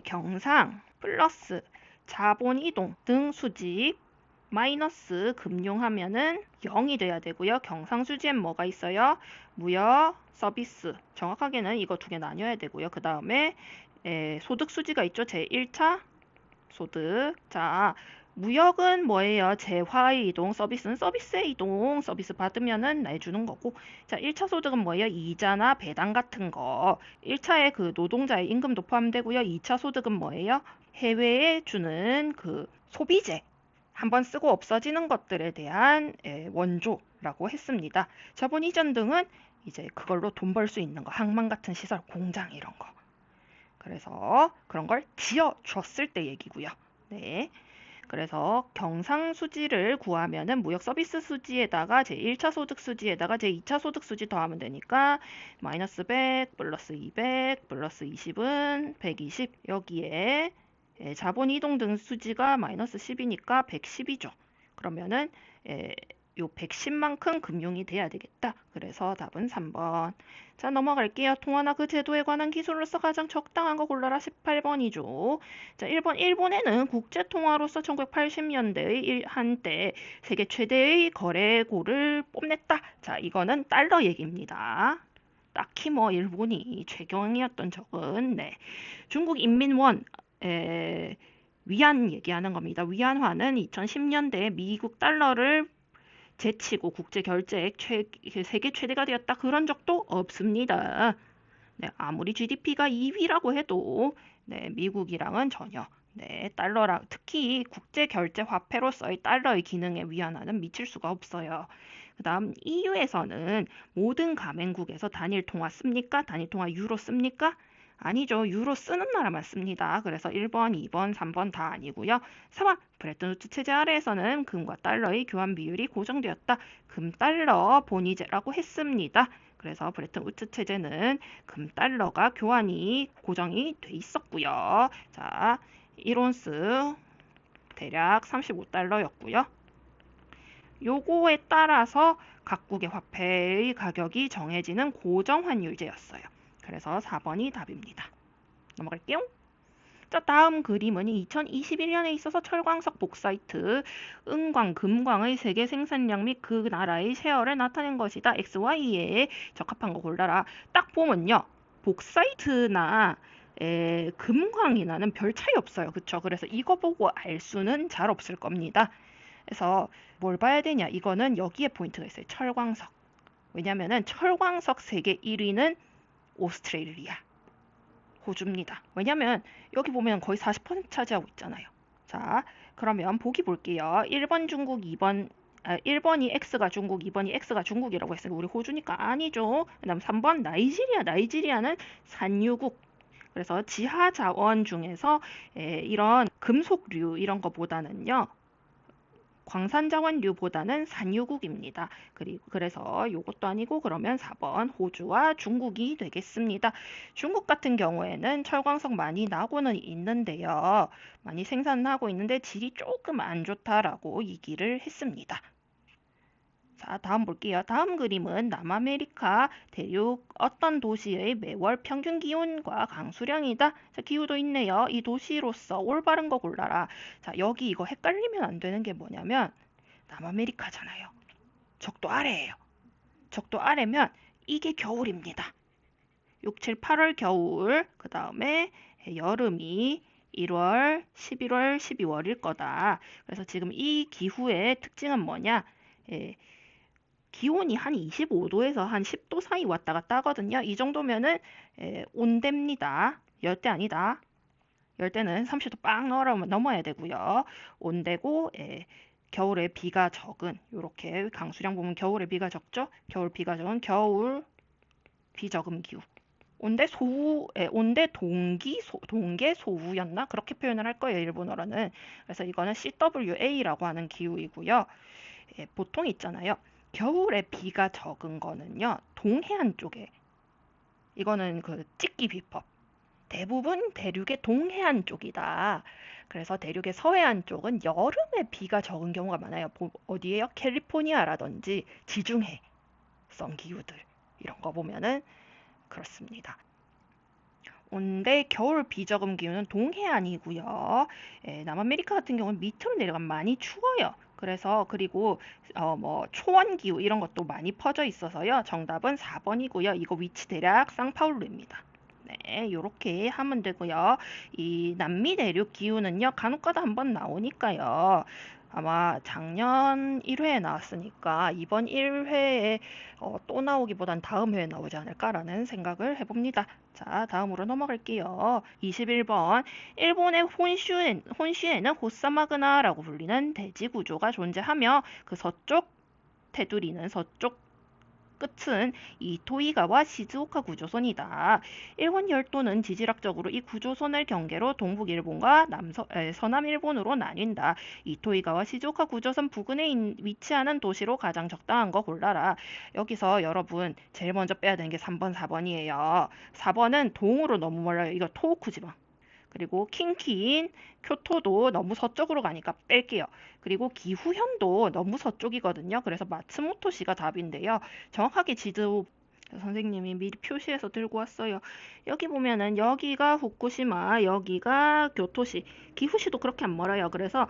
경상 플러스 자본이동 등 수지 마이너스 금융하면은 0이 돼야 되고요. 경상수지엔 뭐가 있어요? 무역, 서비스. 정확하게는 이거 두 개 나뉘어야 되고요. 그 다음에 소득수지가 있죠. 제1차 소득. 자, 무역은 뭐예요? 재화의 이동, 서비스는 서비스의 이동, 서비스 받으면은 내주는 거고. 자, 1차 소득은 뭐예요? 이자나 배당 같은 거. 1차에 그 노동자의 임금도 포함되고요. 2차 소득은 뭐예요? 해외에 주는 그 소비재. 한번 쓰고 없어지는 것들에 대한 원조라고 했습니다. 자본 이전 등은 이제 그걸로 돈 벌 수 있는 거, 항만 같은 시설, 공장 이런 거. 그래서 그런 걸 지어줬을 때 얘기고요. 네. 그래서 경상수지를 구하면은 무역 서비스 수지에다가 제1차 소득 수지에다가 제2차 소득 수지 더하면 되니까 마이너스 100 플러스 200 플러스 20은 120 여기에 자본 이동 등 수지가 마이너스 10이니까 110이죠. 그러면은 요 110만큼 금융이 돼야 되겠다. 그래서 답은 3번. 자, 넘어갈게요. 통화나 그 제도에 관한 기술로서 가장 적당한 거 골라라. 18번이죠. 자, 1번. 일본에는 국제통화로서 1980년대의 한때 세계 최대의 거래고를 뽐냈다. 자, 이거는 달러 얘기입니다. 딱히 뭐 일본이 최경이었던 적은 중국 인민원 위안 얘기하는 겁니다. 위안화는 2010년대에 미국 달러를 제치고 국제 결제액 세계 최대가 되었다. 그런 적도 없습니다. 아무리 GDP가 2위라고 해도 미국이랑은 전혀 달러랑 특히 국제 결제 화폐로서의 달러의 기능에 위안화는 미칠 수가 없어요. 그 다음 EU에서는 모든 가맹국에서 단일 통화 씁니까? 단일 통화 유로 씁니까? 아니죠. 유로 쓰는 나라만 씁니다. 그래서 1번, 2번, 3번 다 아니고요. 4번 브레튼 우드 체제 아래에서는 금과 달러의 교환 비율이 고정되었다. 금 달러 본위제라고 했습니다. 그래서 브레튼 우드 체제는 금 달러가 교환이 고정이 돼 있었고요. 자, 1온스 대략 35달러였고요. 요거에 따라서 각국의 화폐의 가격이 정해지는 고정 환율제였어요. 그래서 4번이 답입니다. 넘어갈게요. 자, 다음 그림은 2021년에 있어서 철광석 복사이트, 은광, 금광의 세계 생산량 및 그 나라의 셰어를 나타낸 것이다. X, Y에 적합한 거 골라라. 딱 보면요. 복사이트나 금광이나는 별 차이 없어요. 그쵸? 그래서 이거 보고 알 수는 잘 없을 겁니다. 그래서 뭘 봐야 되냐? 이거는 여기에 포인트가 있어요. 철광석. 왜냐면은 철광석 세계 1위는 오스트레일리아, 호주입니다. 왜냐면 여기 보면 거의 40% 차지하고 있잖아요. 자, 그러면 보기 볼게요. 1번 중국, 2번 1번이 X가 중국, 2번이 X가 중국이라고 했으니까 우리 호주니까 아니죠. 그 다음 3번 나이지리아. 나이지리아는 산유국. 그래서 지하 자원 중에서 이런 금속류 이런 거보다는요. 광산자원류보다는 산유국입니다. 그래서 이것도 아니고 그러면 4번 호주와 중국이 되겠습니다. 중국 같은 경우에는 철광석 많이 나고는 있는데요. 많이 생산하고 있는데 질이 조금 안 좋다라고 얘기를 했습니다. 자, 다음 볼게요. 다음 그림은 남아메리카 대륙 어떤 도시의 매월 평균 기온과 강수량이다. 자, 기후도 있네요. 이 도시로서 올바른 거 골라라. 자, 여기 이거 헷갈리면 안 되는 게 뭐냐면 남아메리카잖아요. 적도 아래예요. 적도 아래면 이게 겨울입니다. 6, 7, 8월 겨울, 그 다음에 여름이 1월, 11월, 12월일 거다. 그래서 지금 이 기후의 특징은 뭐냐? 기온이 한 25도에서 한 10도 사이 왔다 갔다 하거든요. 이 정도면은 온대입니다. 열대 아니다. 열대는 30도 빵 넘어야 되고요. 온대고 겨울에 비가 적은, 요렇게 강수량 보면 겨울에 비가 적죠? 겨울 비가 적은 겨울 비저금 기후. 온대 소우, 온대 동계 소우였나? 그렇게 표현을 할 거예요, 일본어로는. 그래서 이거는 CWA라고 하는 기후이고요. 보통 있잖아요. 겨울에 비가 적은 거는요, 동해안 쪽에, 이거는 그 찍기 비법. 대부분 대륙의 동해안 쪽이다. 그래서 대륙의 서해안 쪽은 여름에 비가 적은 경우가 많아요. 어디에요? 캘리포니아라든지 지중해성 기후들. 이런 거 보면은 그렇습니다. 온대 겨울 비저금 기후는 동해안이고요. 남아메리카 같은 경우는 밑으로 내려가면 많이 추워요. 그래서 그리고 뭐 초원 기후 이런 것도 많이 퍼져 있어서요. 정답은 4번이고요. 이거 위치 대략 상파울루입니다. 네, 요렇게 하면 되고요. 이 남미 대륙 기후는요. 간혹가다 한번 나오니까요. 아마 작년 1회에 나왔으니까 이번 1회에 또 나오기보단 다음 회에 나오지 않을까라는 생각을 해봅니다. 자, 다음으로 넘어갈게요. 21번. 일본의 혼슈에는 호사마그나라고 불리는 대지 구조가 존재하며 그 서쪽 테두리는 서쪽 끝은 이토이가와 시즈오카 구조선이다. 일본 열도는 지질학적으로 이 구조선을 경계로 동북일본과 서남일본으로 나뉜다. 이토이가와 시즈오카 구조선 부근에 위치하는 도시로 가장 적당한 거 골라라. 여기서 여러분 제일 먼저 빼야 되는 게 3번, 4번이에요. 4번은 동으로 너무 멀어요. 이거 토호쿠지마. 그리고 킨키인, 교토도 너무 서쪽으로 가니까 뺄게요. 그리고 기후현도 너무 서쪽이거든요. 그래서 마츠모토시가 답인데요. 정확하게 지도 선생님이 미리 표시해서 들고 왔어요. 여기 보면은 여기가 후쿠시마, 여기가 교토시, 기후시도 그렇게 안 멀어요. 그래서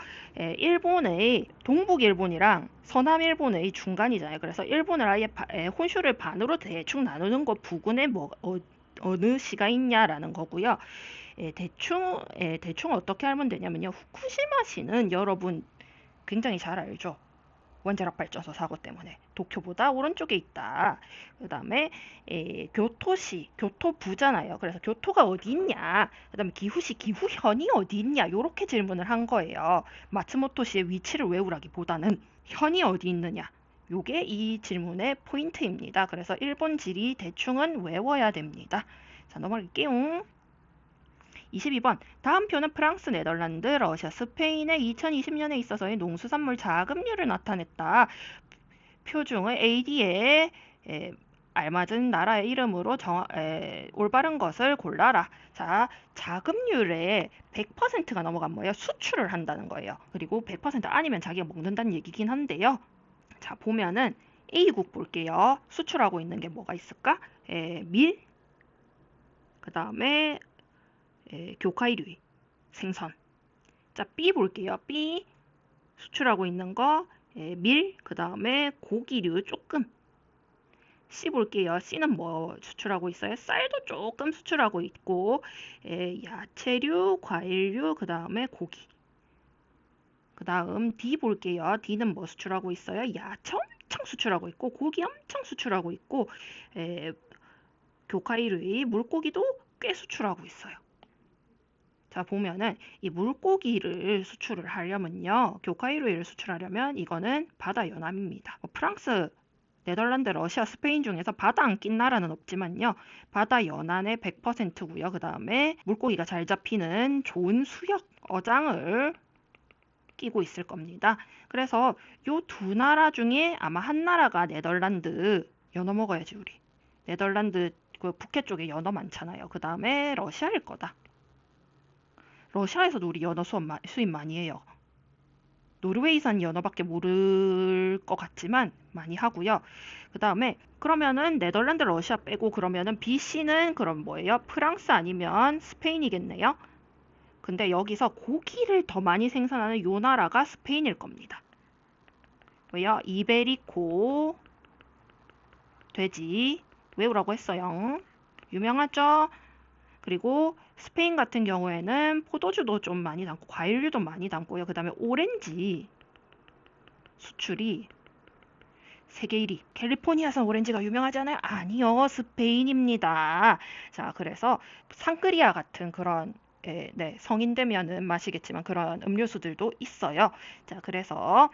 일본의 동북일본이랑 서남일본의 중간이잖아요. 그래서 일본을 아예 혼슈를 반으로 대충 나누는 거 부근에 어느 시가 있냐라는 거고요. 대충 어떻게 하면 되냐면요. 후쿠시마시는 여러분 굉장히 잘 알죠. 원자력 발전소 사고 때문에 도쿄보다 오른쪽에 있다. 그 다음에 교토부잖아요. 그래서 교토가 어디 있냐. 그 다음에 기후시, 기후현이 어디 있냐. 이렇게 질문을 한 거예요. 마츠모토시의 위치를 외우라기보다는 현이 어디 있느냐. 요게 이 질문의 포인트입니다. 그래서 일본 지리 대충은 외워야 됩니다. 자, 넘어갈게요. 22번. 다음 표는 프랑스, 네덜란드, 러시아, 스페인의 2020년에 있어서의 농수산물 자급률을 나타냈다. 표 중의 AD에 알맞은 나라의 이름으로 올바른 것을 골라라. 자, 자급률에 100%가 넘어간 뭐예요? 수출을 한다는 거예요. 그리고 100% 아니면 자기가 먹는다는 얘기긴 한데요. 자, 보면은 A국 볼게요. 수출하고 있는 게 뭐가 있을까? 밀, 그 다음에 교카이류, 생선. 자, B 볼게요. B 수출하고 있는 거 밀, 그 다음에 고기류 조금. C 볼게요. C는 뭐 수출하고 있어요? 쌀도 조금 수출하고 있고 야채류, 과일류, 그 다음에 고기. 그 다음 D 볼게요. D는 뭐 수출하고 있어요? 야채 엄청 수출하고 있고 고기 엄청 수출하고 있고 교카이류의 물고기도 꽤 수출하고 있어요. 자, 보면은 이 물고기를 수출을 하려면요. 교카이루를 수출하려면 이거는 바다 연안입니다. 프랑스, 네덜란드, 러시아, 스페인 중에서 바다 안 낀 나라는 없지만요. 바다 연안의 100%고요. 그 다음에 물고기가 잘 잡히는 좋은 수역, 어장을 끼고 있을 겁니다. 그래서 요 두 나라 중에 아마 한 나라가 네덜란드, 연어 먹어야지 우리. 네덜란드 그 북해 쪽에 연어 많잖아요. 그 다음에 러시아일 거다. 러시아에서도 우리 연어 수입 많이 해요. 노르웨이산 연어밖에 모를 것 같지만 많이 하고요. 그 다음에 그러면은 네덜란드, 러시아 빼고 그러면은 BC는 그럼 뭐예요? 프랑스 아니면 스페인이겠네요. 근데 여기서 고기를 더 많이 생산하는 요 나라가 스페인일 겁니다. 왜요? 이베리코 돼지 외우라고 했어요. 유명하죠? 그리고 스페인 같은 경우에는 포도주도 좀 많이 담고 과일류도 많이 담고요. 그 다음에 오렌지 수출이 세계 1위. 캘리포니아산 오렌지가 유명하잖아요. 아니요. 스페인입니다. 자, 그래서 상그리아 같은 그런 네, 성인 되면은 마시겠지만 그런 음료수들도 있어요. 자, 그래서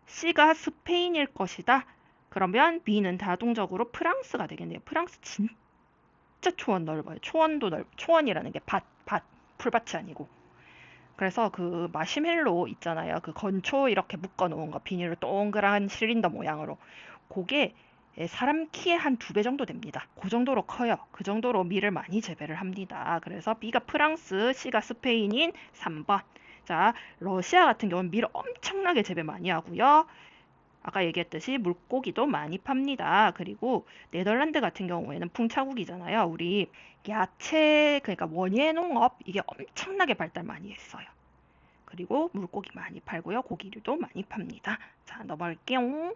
C가 스페인일 것이다. 그러면 B는 자동적으로 프랑스가 되겠네요. 프랑스 진짜 초원 넓어요. 초원이라는 게 풀밭이 아니고. 그래서 그 마시멜로 있잖아요. 그 건초 이렇게 묶어 놓은 거 비닐로 동그란 실린더 모양으로. 그게 사람 키의 한 2배 정도 됩니다. 그 정도로 커요. 그 정도로 밀을 많이 재배를 합니다. 그래서 B가 프랑스, C가 스페인인 3번. 자, 러시아 같은 경우는 밀을 엄청나게 재배 많이 하고요. 아까 얘기했듯이 물고기도 많이 팝니다. 그리고 네덜란드 같은 경우에는 풍차국이잖아요. 우리 야채, 그러니까 원예 농업 이게 엄청나게 발달 많이 했어요. 그리고 물고기 많이 팔고요. 고기류도 많이 팝니다. 자, 넘어갈게요.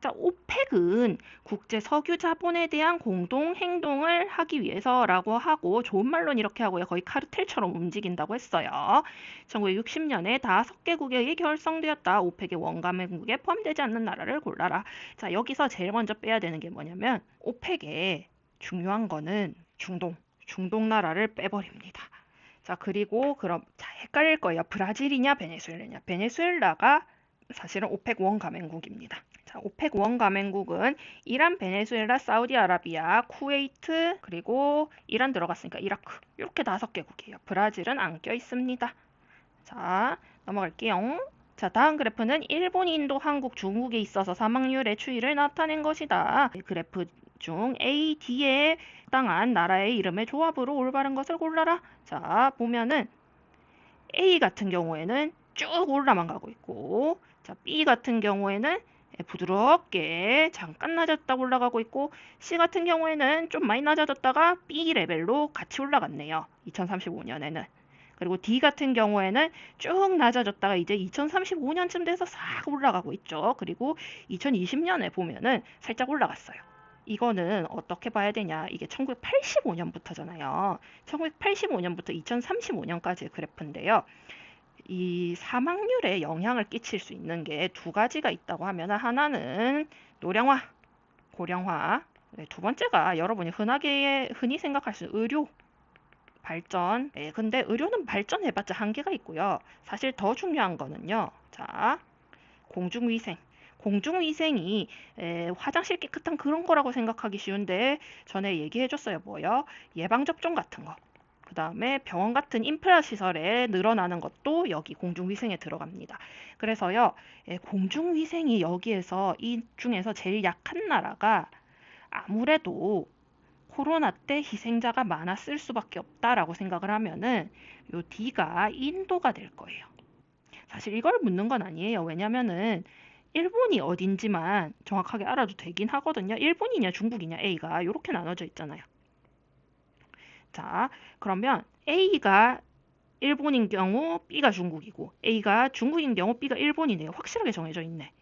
자, 오펙은 국제 석유 자본에 대한 공동 행동을 하기 위해서라고 하고 좋은 말로는 이렇게 하고요. 거의 카르텔처럼 움직인다고 했어요. 1960년에 5개국에 결성되었다. 오펙의 원가맹국에 포함되지 않는 나라를 골라라. 자, 여기서 제일 먼저 빼야 되는 게 뭐냐면 오펙에 중요한 거는 중동 나라를 빼버립니다. 자, 그리고 그럼 자, 헷갈릴 거예요. 브라질이냐 베네수엘라냐. 베네수엘라가 사실은 오펙 원가맹국입니다. 자, 오펙 원가맹국은 이란, 베네수엘라, 사우디아라비아, 쿠웨이트, 그리고 이란 들어갔으니까 이라크. 이렇게 5개국이에요. 브라질은 안 껴 있습니다. 자, 넘어갈게요. 자, 다음 그래프는 일본, 인도, 한국, 중국에 있어서 사망률의 추이를 나타낸 것이다. 그래프 중 A, D에 해당한 나라의 이름의 조합으로 올바른 것을 골라라. 자, 보면은 A 같은 경우에는 쭉 올라만 가고 있고, 자, B 같은 경우에는 부드럽게 잠깐 낮았다 올라가고 있고, C 같은 경우에는 좀 많이 낮아졌다가 B 레벨로 같이 올라갔네요. 2035년에는. 그리고 D 같은 경우에는 쭉 낮아졌다가 이제 2035년쯤 돼서 싹 올라가고 있죠. 그리고 2020년에 보면은 살짝 올라갔어요. 이거는 어떻게 봐야 되냐? 이게 1985년부터잖아요. 1985년부터 2035년까지의 그래프인데요. 이 사망률에 영향을 끼칠 수 있는 게 2가지가 있다고 하면 하나는 노령화, 고령화, 네, 2번째가 여러분이 흔히 생각할 수 있는 의료 발전. 네, 근데 의료는 발전해봤자 한계가 있고요. 사실 더 중요한 거는요. 자, 공중위생. 공중위생이 화장실 깨끗한 그런 거라고 생각하기 쉬운데 전에 얘기해줬어요. 뭐요? 예방접종 같은 거. 그 다음에 병원 같은 인프라 시설에 늘어나는 것도 여기 공중위생에 들어갑니다. 그래서요, 공중위생이 여기에서 이 중에서 제일 약한 나라가 아무래도 코로나 때 희생자가 많았을 수밖에 없다라고 생각을 하면은 요 D가 인도가 될 거예요. 사실 이걸 묻는 건 아니에요. 왜냐면은 일본이 어딘지만 정확하게 알아도 되긴 하거든요. 일본이냐 중국이냐 A가 이렇게 나눠져 있잖아요. 자, 그러면 A가 일본인 경우 B가 중국이고 A가 중국인 경우 B가 일본이네요. 확실하게 정해져 있네.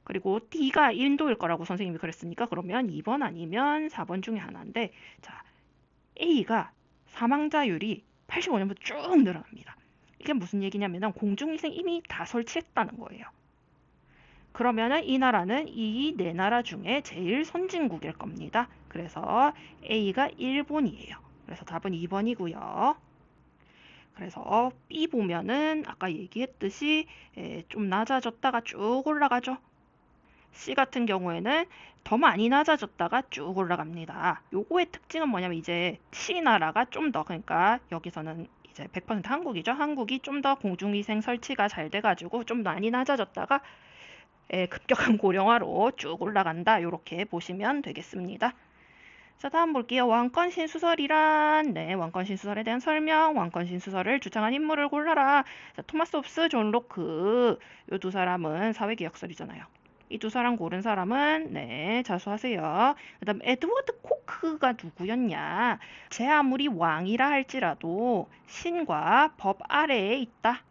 그리고 D가 인도일 거라고 선생님이 그랬으니까 그러면 2번 아니면 4번 중에 하나인데 자, A가 사망자율이 85년부터 쭉 늘어납니다. 이게 무슨 얘기냐면 공중위생 이미 다 설치했다는 거예요. 그러면은 이 나라는 이 네 나라 중에 제일 선진국일 겁니다. 그래서 A가 일본이에요. 그래서 답은 2번이고요. 그래서 B 보면은 아까 얘기했듯이 좀 낮아졌다가 쭉 올라가죠. C 같은 경우에는 더 많이 낮아졌다가 쭉 올라갑니다. 요거의 특징은 뭐냐면 이제 C 나라가 좀 더 그러니까 여기서는 이제 100% 한국이죠. 한국이 좀 더 공중위생 설치가 잘 돼가지고 좀 많이 낮아졌다가 급격한 고령화로 쭉 올라간다. 이렇게 보시면 되겠습니다. 자, 다음 볼게요. 왕권 신수설이란 왕권 신수설에 대한 설명. 왕권 신수설을 주장한 인물을 골라라. 자, 토마스 홉스, 존 로크. 이 2사람은 사회개혁설이잖아요. 이 2사람 고른 사람은 자수하세요. 그 다음 에드워드 코크가 누구였냐. 제 아무리 왕이라 할지라도 신과 법 아래에 있다.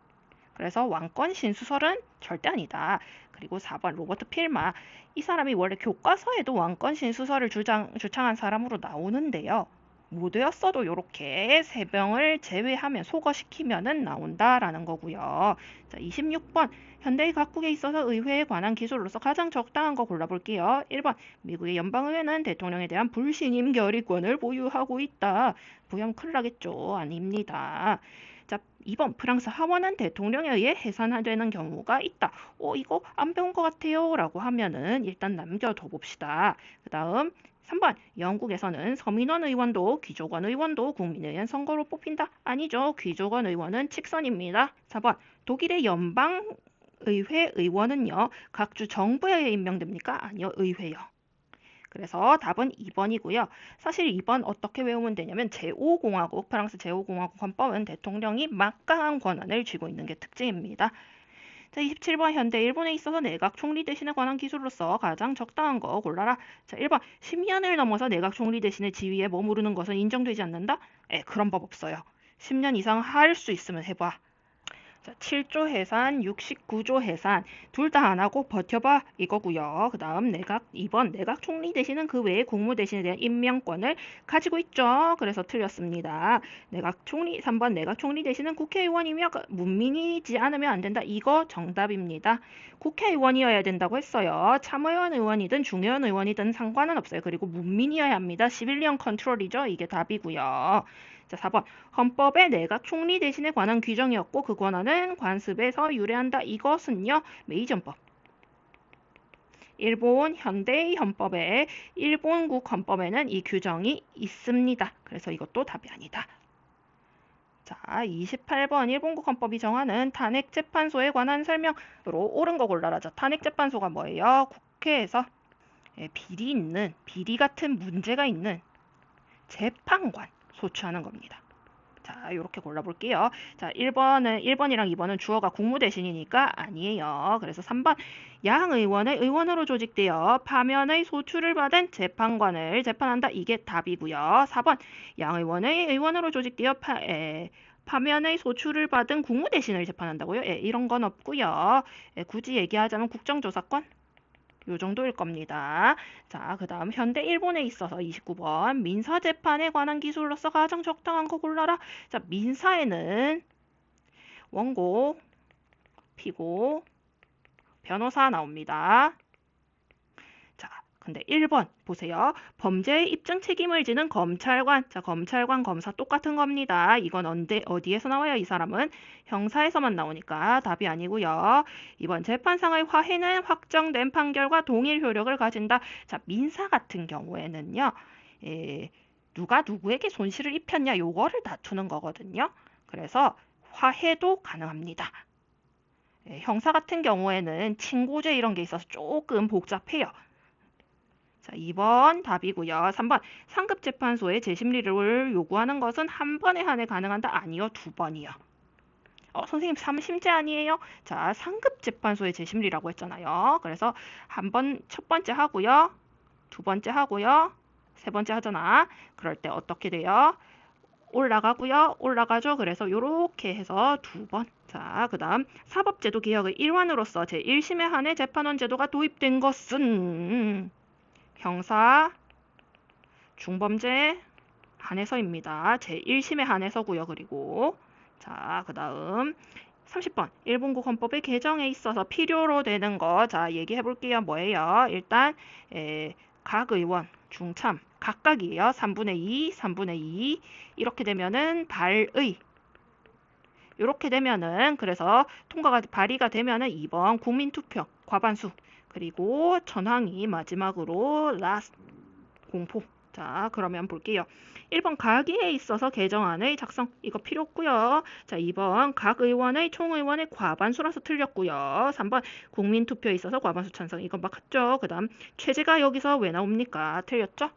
그래서 왕권 신수설은 절대 아니다. 그리고 4번 로버트 필마. 이 사람이 원래 교과서에도 왕권 신수설을 주장한 사람으로 나오는데요. 모두였어도 이렇게 세 병을 제외하면 소거시키면은 나온다라는 거고요. 자, 26번 현대의 각국에 있어서 의회에 관한 기술로서 가장 적당한 거 골라볼게요. 1번 미국의 연방의회는 대통령에 대한 불신임 결의권을 보유하고 있다. 부연 큰일 나겠죠. 아닙니다. 자, 2번 프랑스 하원은 대통령에 의해 해산되는 경우가 있다. 이거 안 배운 것 같아요 라고 하면은 일단 남겨둬 봅시다. 그 다음 3번 영국에서는 서민원 의원도 귀족원 의원도 국민의원 선거로 뽑힌다. 아니죠. 귀족원 의원은 직선입니다. 4번 독일의 연방의회 의원은요. 각 주 정부에 의해 임명됩니까? 아니요. 의회요. 그래서 답은 2번이고요. 사실 2번 어떻게 외우면 되냐면 제5공화국, 프랑스 제5공화국 헌법은 대통령이 막강한 권한을 쥐고 있는 게 특징입니다. 자, 27번 현대 일본에 있어서 내각 총리 대신에 관한 기술로서 가장 적당한 거 골라라. 자, 1번 10년을 넘어서 내각 총리 대신에 지위에 머무르는 것은 인정되지 않는다? 그런 법 없어요. 10년 이상 할 수 있으면 해봐. 자, 7조 해산, 69조 해산 둘 다 안 하고 버텨봐 이거고요. 그 다음 2번 내각 총리 대신은 그 외에 국무 대신에 대한 임명권을 가지고 있죠. 그래서 틀렸습니다. 3번 내각 총리 대신은 국회의원이며 문민이지 않으면 안 된다. 이거 정답입니다. 국회의원이어야 된다고 했어요. 참의원 의원이든 중의원 의원이든 상관은 없어요. 그리고 문민이어야 합니다. 시빌리언 컨트롤이죠. 이게 답이고요. 자, 4번 헌법의 내각 총리 대신에 관한 규정이었고 그 권한은 관습에서 유래한다. 이것은요. 메이전법. 일본 현대 헌법에 일본국 헌법에는 이 규정이 있습니다. 그래서 이것도 답이 아니다. 자, 28번 일본국 헌법이 정하는 탄핵재판소에 관한 설명으로 옳은 거 골라라. 자, 탄핵재판소가 뭐예요? 국회에서 비리 같은 문제가 있는 재판관 소추하는 겁니다. 자, 이렇게 골라볼게요. 자, 1번이랑 2번은 주어가 국무 대신이니까 아니에요. 그래서 3번 양의원의 의원으로 조직되어 파면의 소추를 받은 재판관을 재판한다. 이게 답이고요. 4번 양의원의 의원으로 조직되어 파면의 소추를 받은 국무 대신을 재판한다고요? 이런 건 없고요. 굳이 얘기하자면 국정조사권? 요 정도일 겁니다. 자, 그 다음 현대 일본에 있어서 29번 민사재판에 관한 기술로서 가장 적당한 거 골라라. 자, 민사에는 원고, 피고, 변호사 나옵니다. 자, 근데 1번 보세요. 범죄의 입증 책임을 지는 검찰관. 자, 검찰관, 검사 똑같은 겁니다. 이건 어디에서 나와요? 이 사람은 형사에서만 나오니까 답이 아니고요. 2번 재판상의 화해는 확정된 판결과 동일 효력을 가진다. 자, 민사 같은 경우에는요. 누가 누구에게 손실을 입혔냐 요거를 다투는 거거든요. 그래서 화해도 가능합니다. 형사 같은 경우에는 친고죄 이런 게 있어서 조금 복잡해요. 자, 2번 답이고요. 3번 상급재판소의 재심리를 요구하는 것은 한 번에 한해 가능한다? 아니요. 2번이요. 선생님 3심제 아니에요? 자, 상급재판소의 재심리라고 했잖아요. 그래서 첫 번째 하고요. 두 번째 하고요. 세 번째 하잖아. 그럴 때 어떻게 돼요? 올라가고요. 올라가죠. 그래서 요렇게 해서 2번. 자, 그 다음 사법제도 개혁의 일환으로서 제1심에 한해 재판원 제도가 도입된 것은 형사, 중범죄 한해서입니다. 제1심에 한해서고요. 그리고 자, 그 다음 30번 일본국 헌법의 개정에 있어서 필요로 되는 거 자, 얘기해 볼게요. 뭐예요? 일단 각 의원, 중참 각각이에요. 3분의 2, 3분의 2 이렇게 되면은 발의 이렇게 되면은 그래서 발의가 되면은 2번 국민투표 과반수 그리고 전항이 마지막으로 라스트 공포. 자, 그러면 볼게요. 1번 각의에 있어서 개정안의 작성 이거 필요 없고요. 자, 2번 각 의원의 총의원의 과반수라서 틀렸고요. 3번 국민투표에 있어서 과반수 찬성 이거 맞죠. 그 다음 최재가 여기서 왜 나옵니까? 틀렸죠?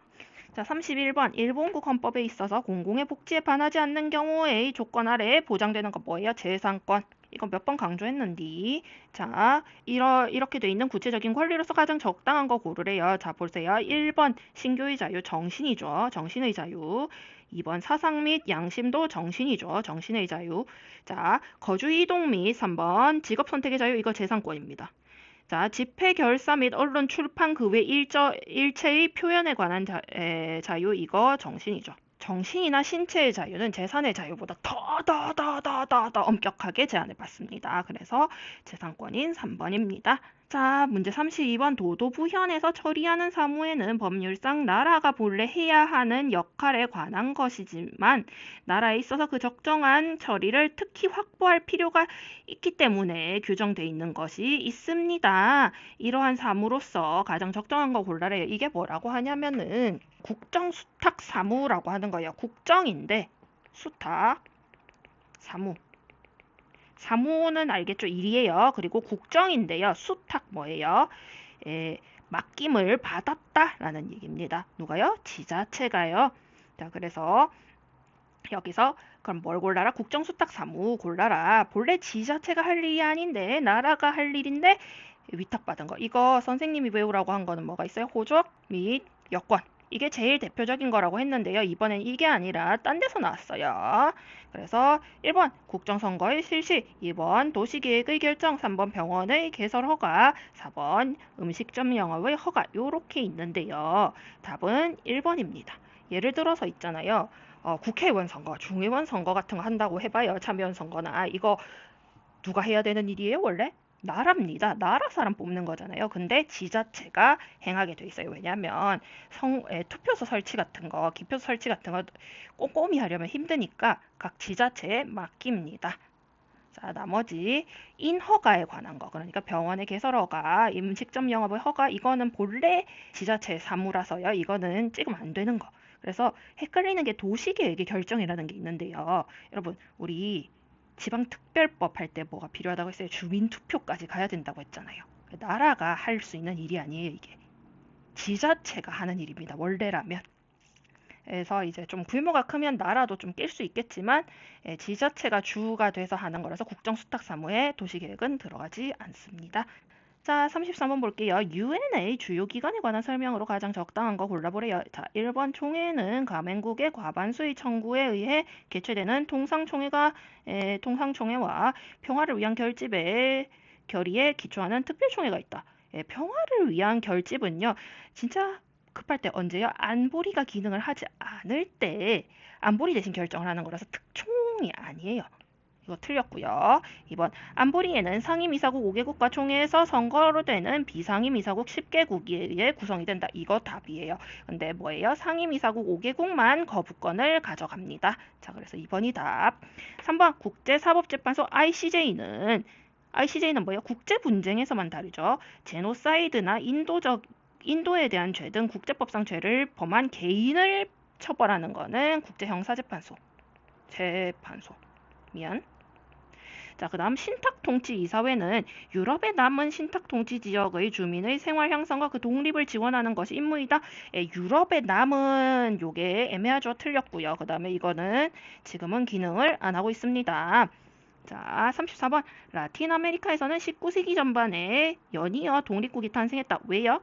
자, 31번 일본국 헌법에 있어서 공공의 복지에 반하지 않는 경우의 조건 아래 보장되는 거 뭐예요? 재산권. 이거 몇 번 강조했는데 자, 이렇게 돼 있는 구체적인 권리로서 가장 적당한 거 고르래요. 자, 보세요. 1번 신교의 자유 정신이죠. 정신의 자유. 2번 사상 및 양심도 정신이죠. 정신의 자유. 자, 거주 이동 및 3번 직업 선택의 자유 이거 재산권입니다. 자, 집회, 결사 및 언론, 출판 그 외 일체의 표현에 관한 자유 이거 정신이죠. 정신이나 신체의 자유는 재산의 자유보다 더 엄격하게 제한해봤습니다. 그래서 재산권인 3번입니다. 자, 문제 32번 도도부현에서 처리하는 사무에는 법률상 나라가 본래 해야 하는 역할에 관한 것이지만 나라에 있어서 그 적정한 처리를 특히 확보할 필요가 있기 때문에 규정되어 있는 것이 있습니다. 이러한 사무로서 가장 적정한 거 골라래요. 이게 뭐라고 하냐면은 국정수탁 사무라고 하는 거예요. 국정인데 수탁 사무. 사무는 알겠죠? 일이에요. 그리고 국정인데요. 수탁 뭐예요? 맡김을 받았다라는 얘기입니다. 누가요? 지자체가요. 자, 그래서 여기서 그럼 뭘 골라라? 국정수탁 사무 골라라. 본래 지자체가 할 일이 아닌데 나라가 할 일인데 위탁받은 거. 이거 선생님이 외우라고 한 거는 뭐가 있어요? 호적 및 여권. 이게 제일 대표적인 거라고 했는데요. 이번엔 이게 아니라 딴 데서 나왔어요. 그래서 1번 국정선거의 실시, 2번 도시계획의 결정, 3번 병원의 개설 허가, 4번 음식점 영업의 허가 요렇게 있는데요. 답은 1번입니다. 예를 들어서 있잖아요. 국회의원 선거, 중의원 선거 같은 거 한다고 해봐요. 참여원 선거나 이거 누가 해야 되는 일이에요 원래? 나라입니다. 나라 사람 뽑는 거잖아요. 근데 지자체가 행하게 돼 있어요. 왜냐하면 투표소 설치 같은 거, 기표소 설치 같은 거 꼼꼼히 하려면 힘드니까 각 지자체에 맡깁니다. 자, 나머지 인허가에 관한 거, 그러니까 병원의 개설 허가, 음식점 영업의 허가, 이거는 본래 지자체 사무라서요. 이거는 찍으면 안 되는 거. 그래서 헷갈리는 게 도시계획의 결정이라는 게 있는데요. 여러분, 우리 지방특별법 할 때 뭐가 필요하다고 했어요? 주민투표까지 가야 된다고 했잖아요. 나라가 할 수 있는 일이 아니에요, 이게. 지자체가 하는 일입니다, 원래라면. 그래서 이제 좀 규모가 크면 나라도 좀 낄 수 있겠지만 지자체가 주가 돼서 하는 거라서 국정수탁사무에 도시계획은 들어가지 않습니다. 자, 33번 볼게요. UN의 주요 기관에 관한 설명으로 가장 적당한 거 골라보래요. 자, 1번 총회는 가맹국의 과반수의 청구에 의해 개최되는 통상총회와 평화를 위한 결의에 기초하는 특별총회가 있다. 평화를 위한 결집은요. 진짜 급할 때 언제요? 안보리가 기능을 하지 않을 때 안보리 대신 결정을 하는 거라서 특총이 아니에요. 이거 틀렸고요. 2번 안보리에는 상임이사국 5개국과 총회에서 선거로 되는 비상임이사국 10개국에 의해 구성이 된다. 이거 답이에요. 근데 뭐예요? 상임이사국 5개국만 거부권을 가져갑니다. 자, 그래서 2번이 답. 3번 국제사법재판소 ICJ는 뭐예요? 국제 분쟁에서만 다루죠. 제노사이드나 인도에 대한 죄 등 국제법상 죄를 범한 개인을 처벌하는 거는 국제형사재판소. 자, 그 다음 신탁통치이사회는 유럽의 남은 신탁통치 지역의 주민의 생활 향상과 그 독립을 지원하는 것이 임무이다. 유럽의 남은 요게 애매하죠. 틀렸고요. 그 다음에 이거는 지금은 기능을 안 하고 있습니다. 자, 34번 라틴 아메리카에서는 19세기 전반에 연이어 독립국이 탄생했다. 왜요?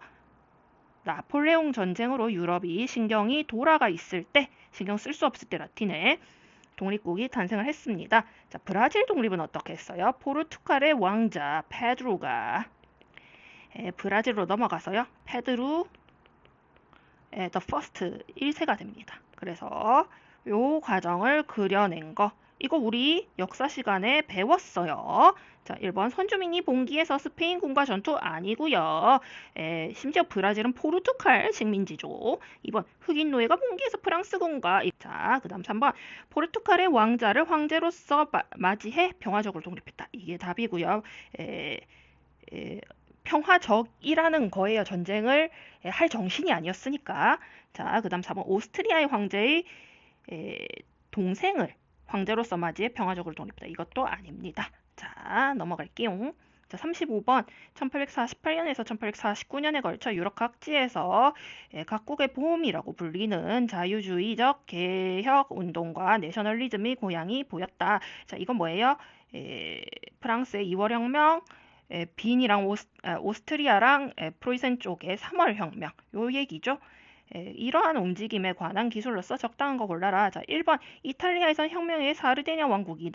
나폴레옹 전쟁으로 유럽이 신경이 돌아가 있을 때, 신경 쓸 수 없을 때 라틴에 독립국이 탄생을 했습니다. 자, 브라질 독립은 어떻게 했어요? 포르투갈의 왕자 페드로가 브라질로 넘어가서요. 페드루 the first 1세가 됩니다. 그래서 요 과정을 그려낸 거 이거 우리 역사 시간에 배웠어요. 자, 1번 선주민이 봉기에서 스페인군과 전투 아니고요. 심지어 브라질은 포르투갈 식민지죠. 2번 흑인 노예가 봉기에서 프랑스군과 자, 그 다음 3번 포르투갈의 왕자를 황제로서 맞이해 평화적으로 독립했다. 이게 답이고요. 평화적이라는 거예요. 전쟁을 할 정신이 아니었으니까. 자, 그 다음 4번 오스트리아의 황제의 동생을 황제로서 맞이해 평화적으로 독립했다. 이것도 아닙니다. 자, 넘어갈게요. 자, 35번 1848년에서 1849년에 걸쳐 유럽 각지에서 각국의 봄이라고 불리는 자유주의적 개혁 운동과 내셔널리즘이 고향이 보였다. 자, 이건 뭐예요? 프랑스의 2월 혁명, 빈이랑 오스트리아랑 프로이센 쪽의 3월 혁명 요 얘기죠. 이러한 움직임에 관한 기술로서 적당한 거 골라라. 자, 1번 이탈리아에선 혁명의 사르디냐 왕국이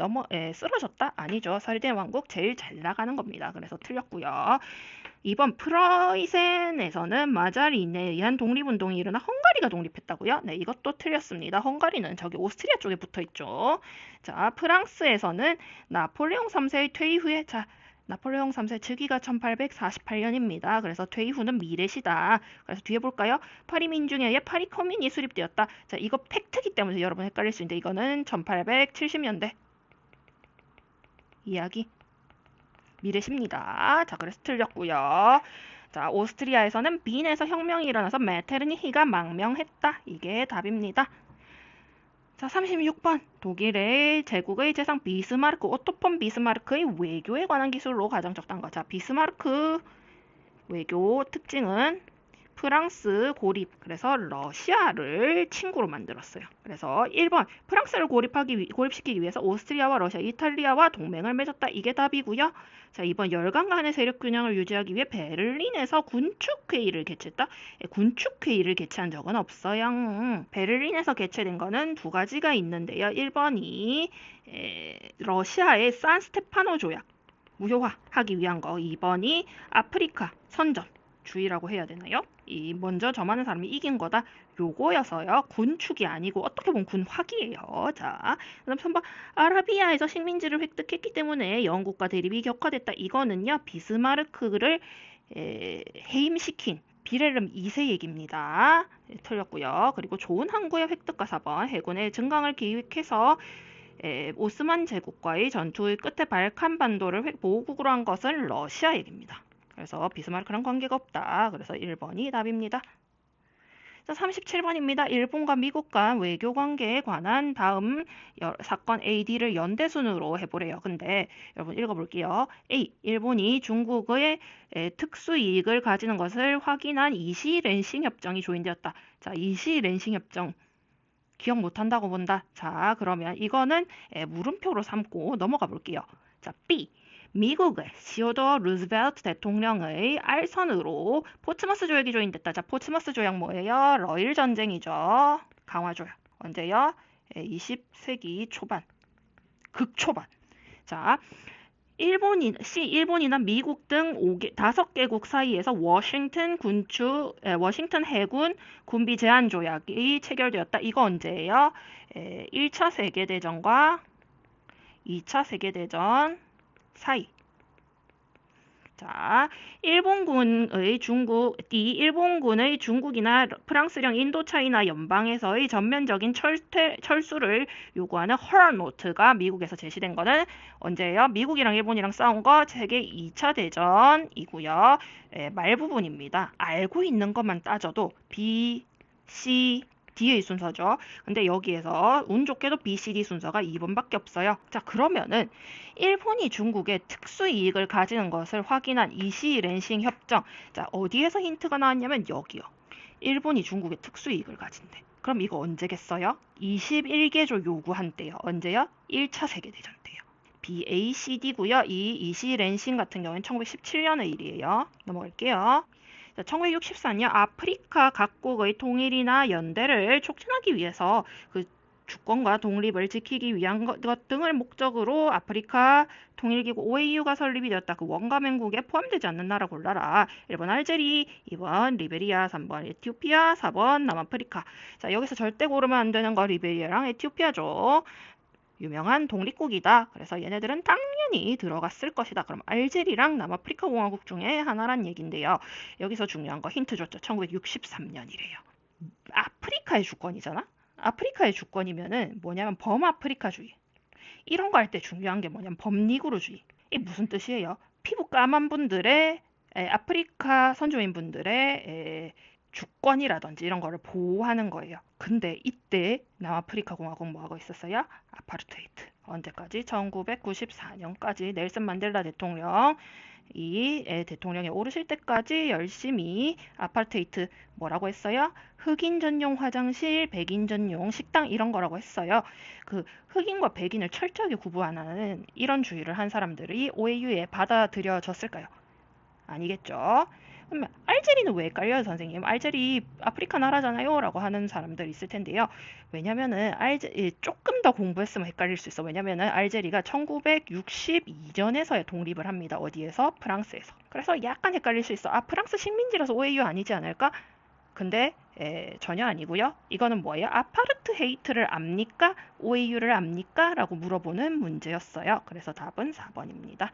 쓰러졌다? 아니죠. 사르디냐 왕국 제일 잘 나가는 겁니다. 그래서 틀렸고요. 2번 프로이센에서는 마자린에 의한 독립운동이 일어나 헝가리가 독립했다고요? 네, 이것도 틀렸습니다. 헝가리는 저기 오스트리아 쪽에 붙어 있죠. 자, 프랑스에서는 나폴레옹 3세의 퇴위 후에 나폴레옹 3세 즉위가 1848년입니다. 그래서 퇴위 후는 미래시다. 그래서 뒤에 볼까요? 파리 민중회의에 파리 커민이 수립되었다. 자, 이거 팩트기 때문에 여러분 헷갈릴 수 있는데 이거는 1870년대 이야기. 미래십니다. 자, 그래서 틀렸고요. 자, 오스트리아에서는 빈에서 혁명이 일어나서 메테르니히가 망명했다. 이게 답입니다. 자, 36번. 독일의 제국의 재상 비스마르크, 오토 폰 비스마르크의 외교에 관한 기술로 가장 적당한 거. 자, 비스마르크 외교 특징은 프랑스 고립, 그래서 러시아를 친구로 만들었어요. 그래서 1번 프랑스를 고립시키기 위해서 오스트리아와 러시아, 이탈리아와 동맹을 맺었다. 이게 답이고요. 자, 2번 열강 간의 세력 균형을 유지하기 위해 베를린에서 군축회의를 개최했다. 군축회의를 개최한 적은 없어요. 베를린에서 개최된 거는 두 가지가 있는데요. 1번이 러시아의 산 스테파노 조약 무효화하기 위한 거. 2번이 아프리카 선전 주의라고 해야 되나요? 이 먼저 점하는 사람이 이긴 거다. 요거여서요. 군축이 아니고 어떻게 보면 군화기예요. 자, 그다음 3번 아라비아에서 식민지를 획득했기 때문에 영국과 대립이 격화됐다. 이거는요. 비스마르크를 해임시킨 비렐름 2세 얘기입니다. 틀렸고요. 그리고 좋은 항구의 획득과 4번 해군의 증강을 기획해서 오스만 제국과의 전투의 끝에 발칸 반도를 보호국으로 한 것은 러시아 얘기입니다. 그래서 비스마르크랑 관계가 없다. 그래서 1번이 답입니다. 자, 37번입니다. 일본과 미국 간 외교 관계에 관한 다음 사건 AD를 연대순으로 해보래요. 근데 여러분 읽어볼게요. A. 일본이 중국의 특수이익을 가지는 것을 확인한 이시렌싱 협정이 조인되었다. 자, 이시렌싱 협정. 기억 못한다고 본다. 자, 그러면 이거는 물음표로 삼고 넘어가 볼게요. 자, B. 미국의 시어도어 루즈벨트 대통령의 알선으로 포츠머스 조약이 조인됐다. 자, 포츠머스 조약 뭐예요? 러일 전쟁이죠. 강화 조약. 언제요? 20세기 초반. 극초반. 자, 일본이나 미국 등 5개국 사이에서 워싱턴 해군 군비 제한 조약이 체결되었다. 이거 언제예요? 1차 세계대전과 2차 세계대전 사이. 자, 일본군의 중국이나 프랑스령 인도차이나 연방에서의 전면적인 철수를 요구하는 허런노트가 미국에서 제시된 거는 언제예요? 미국이랑 일본이랑 싸운 거 세계 2차 대전이고요. 말부분입니다. 알고 있는 것만 따져도 B, C, D의 순서죠. 근데 여기에서 운 좋게도 B, C, D 순서가 2번밖에 없어요. 자, 그러면은 일본이 중국의 특수이익을 가지는 것을 확인한 이시렌싱 협정. 자, 어디에서 힌트가 나왔냐면 여기요. 일본이 중국의 특수이익을 가진대. 그럼 이거 언제겠어요? 21개조 요구한대요. 언제요? 1차 세계대전 때요. BACD고요. 이 이시렌싱 같은 경우는 1917년의 일이에요. 넘어갈게요. 1964년 아프리카 각국의 통일이나 연대를 촉진하기 위해서 그 주권과 독립을 지키기 위한 것 등을 목적으로 아프리카 통일기구 OAU가 설립이 되었다. 그 원가맹국에 포함되지 않는 나라 골라라. 1번 알제리, 2번 리베리아, 3번 에티오피아, 4번 남아프리카. 자, 여기서 절대 고르면 안 되는 거 리베리아랑 에티오피아죠. 유명한 독립국이다. 그래서 얘네들은 당연히 들어갔을 것이다. 그럼 알제리랑 남아프리카 공화국 중에 하나란 얘긴데요. 여기서 중요한 거 힌트 줬죠. 1963년이래요. 아프리카의 주권이잖아. 아프리카의 주권이면은 뭐냐면 범아프리카주의. 이런 거 할 때 중요한 게 뭐냐면 범니그로주의. 이게 무슨 뜻이에요? 피부 까만 분들의 아프리카 선조인 분들의 주권이라든지 이런 거를 보호하는 거예요. 근데 이때 남아프리카 공화국 뭐하고 있었어요? 아파르테이트. 언제까지? 1994년까지 넬슨 만델라 대통령 이 대통령에 오르실 때까지 열심히 아파르테이트 뭐라고 했어요? 흑인 전용 화장실, 백인 전용 식당 이런 거라고 했어요. 그 흑인과 백인을 철저하게 구분하는 이런 주의를 한 사람들이 OAU에 받아들여졌을까요? 아니겠죠. 그러면 알제리는 왜 헷갈려요, 선생님? 알제리 아프리카 나라잖아요 라고 하는 사람들 있을 텐데요. 왜냐면은 조금 더 공부했으면 헷갈릴 수 있어. 왜냐면은 알제리가 1962년에서야 독립을 합니다. 어디에서? 프랑스에서. 그래서 약간 헷갈릴 수 있어. 아, 프랑스 식민지라서 OAU 아니지 않을까? 근데 전혀 아니고요. 이거는 뭐예요? 아파르트헤이트를 압니까? OAU를 압니까? 라고 물어보는 문제였어요. 그래서 답은 4번입니다.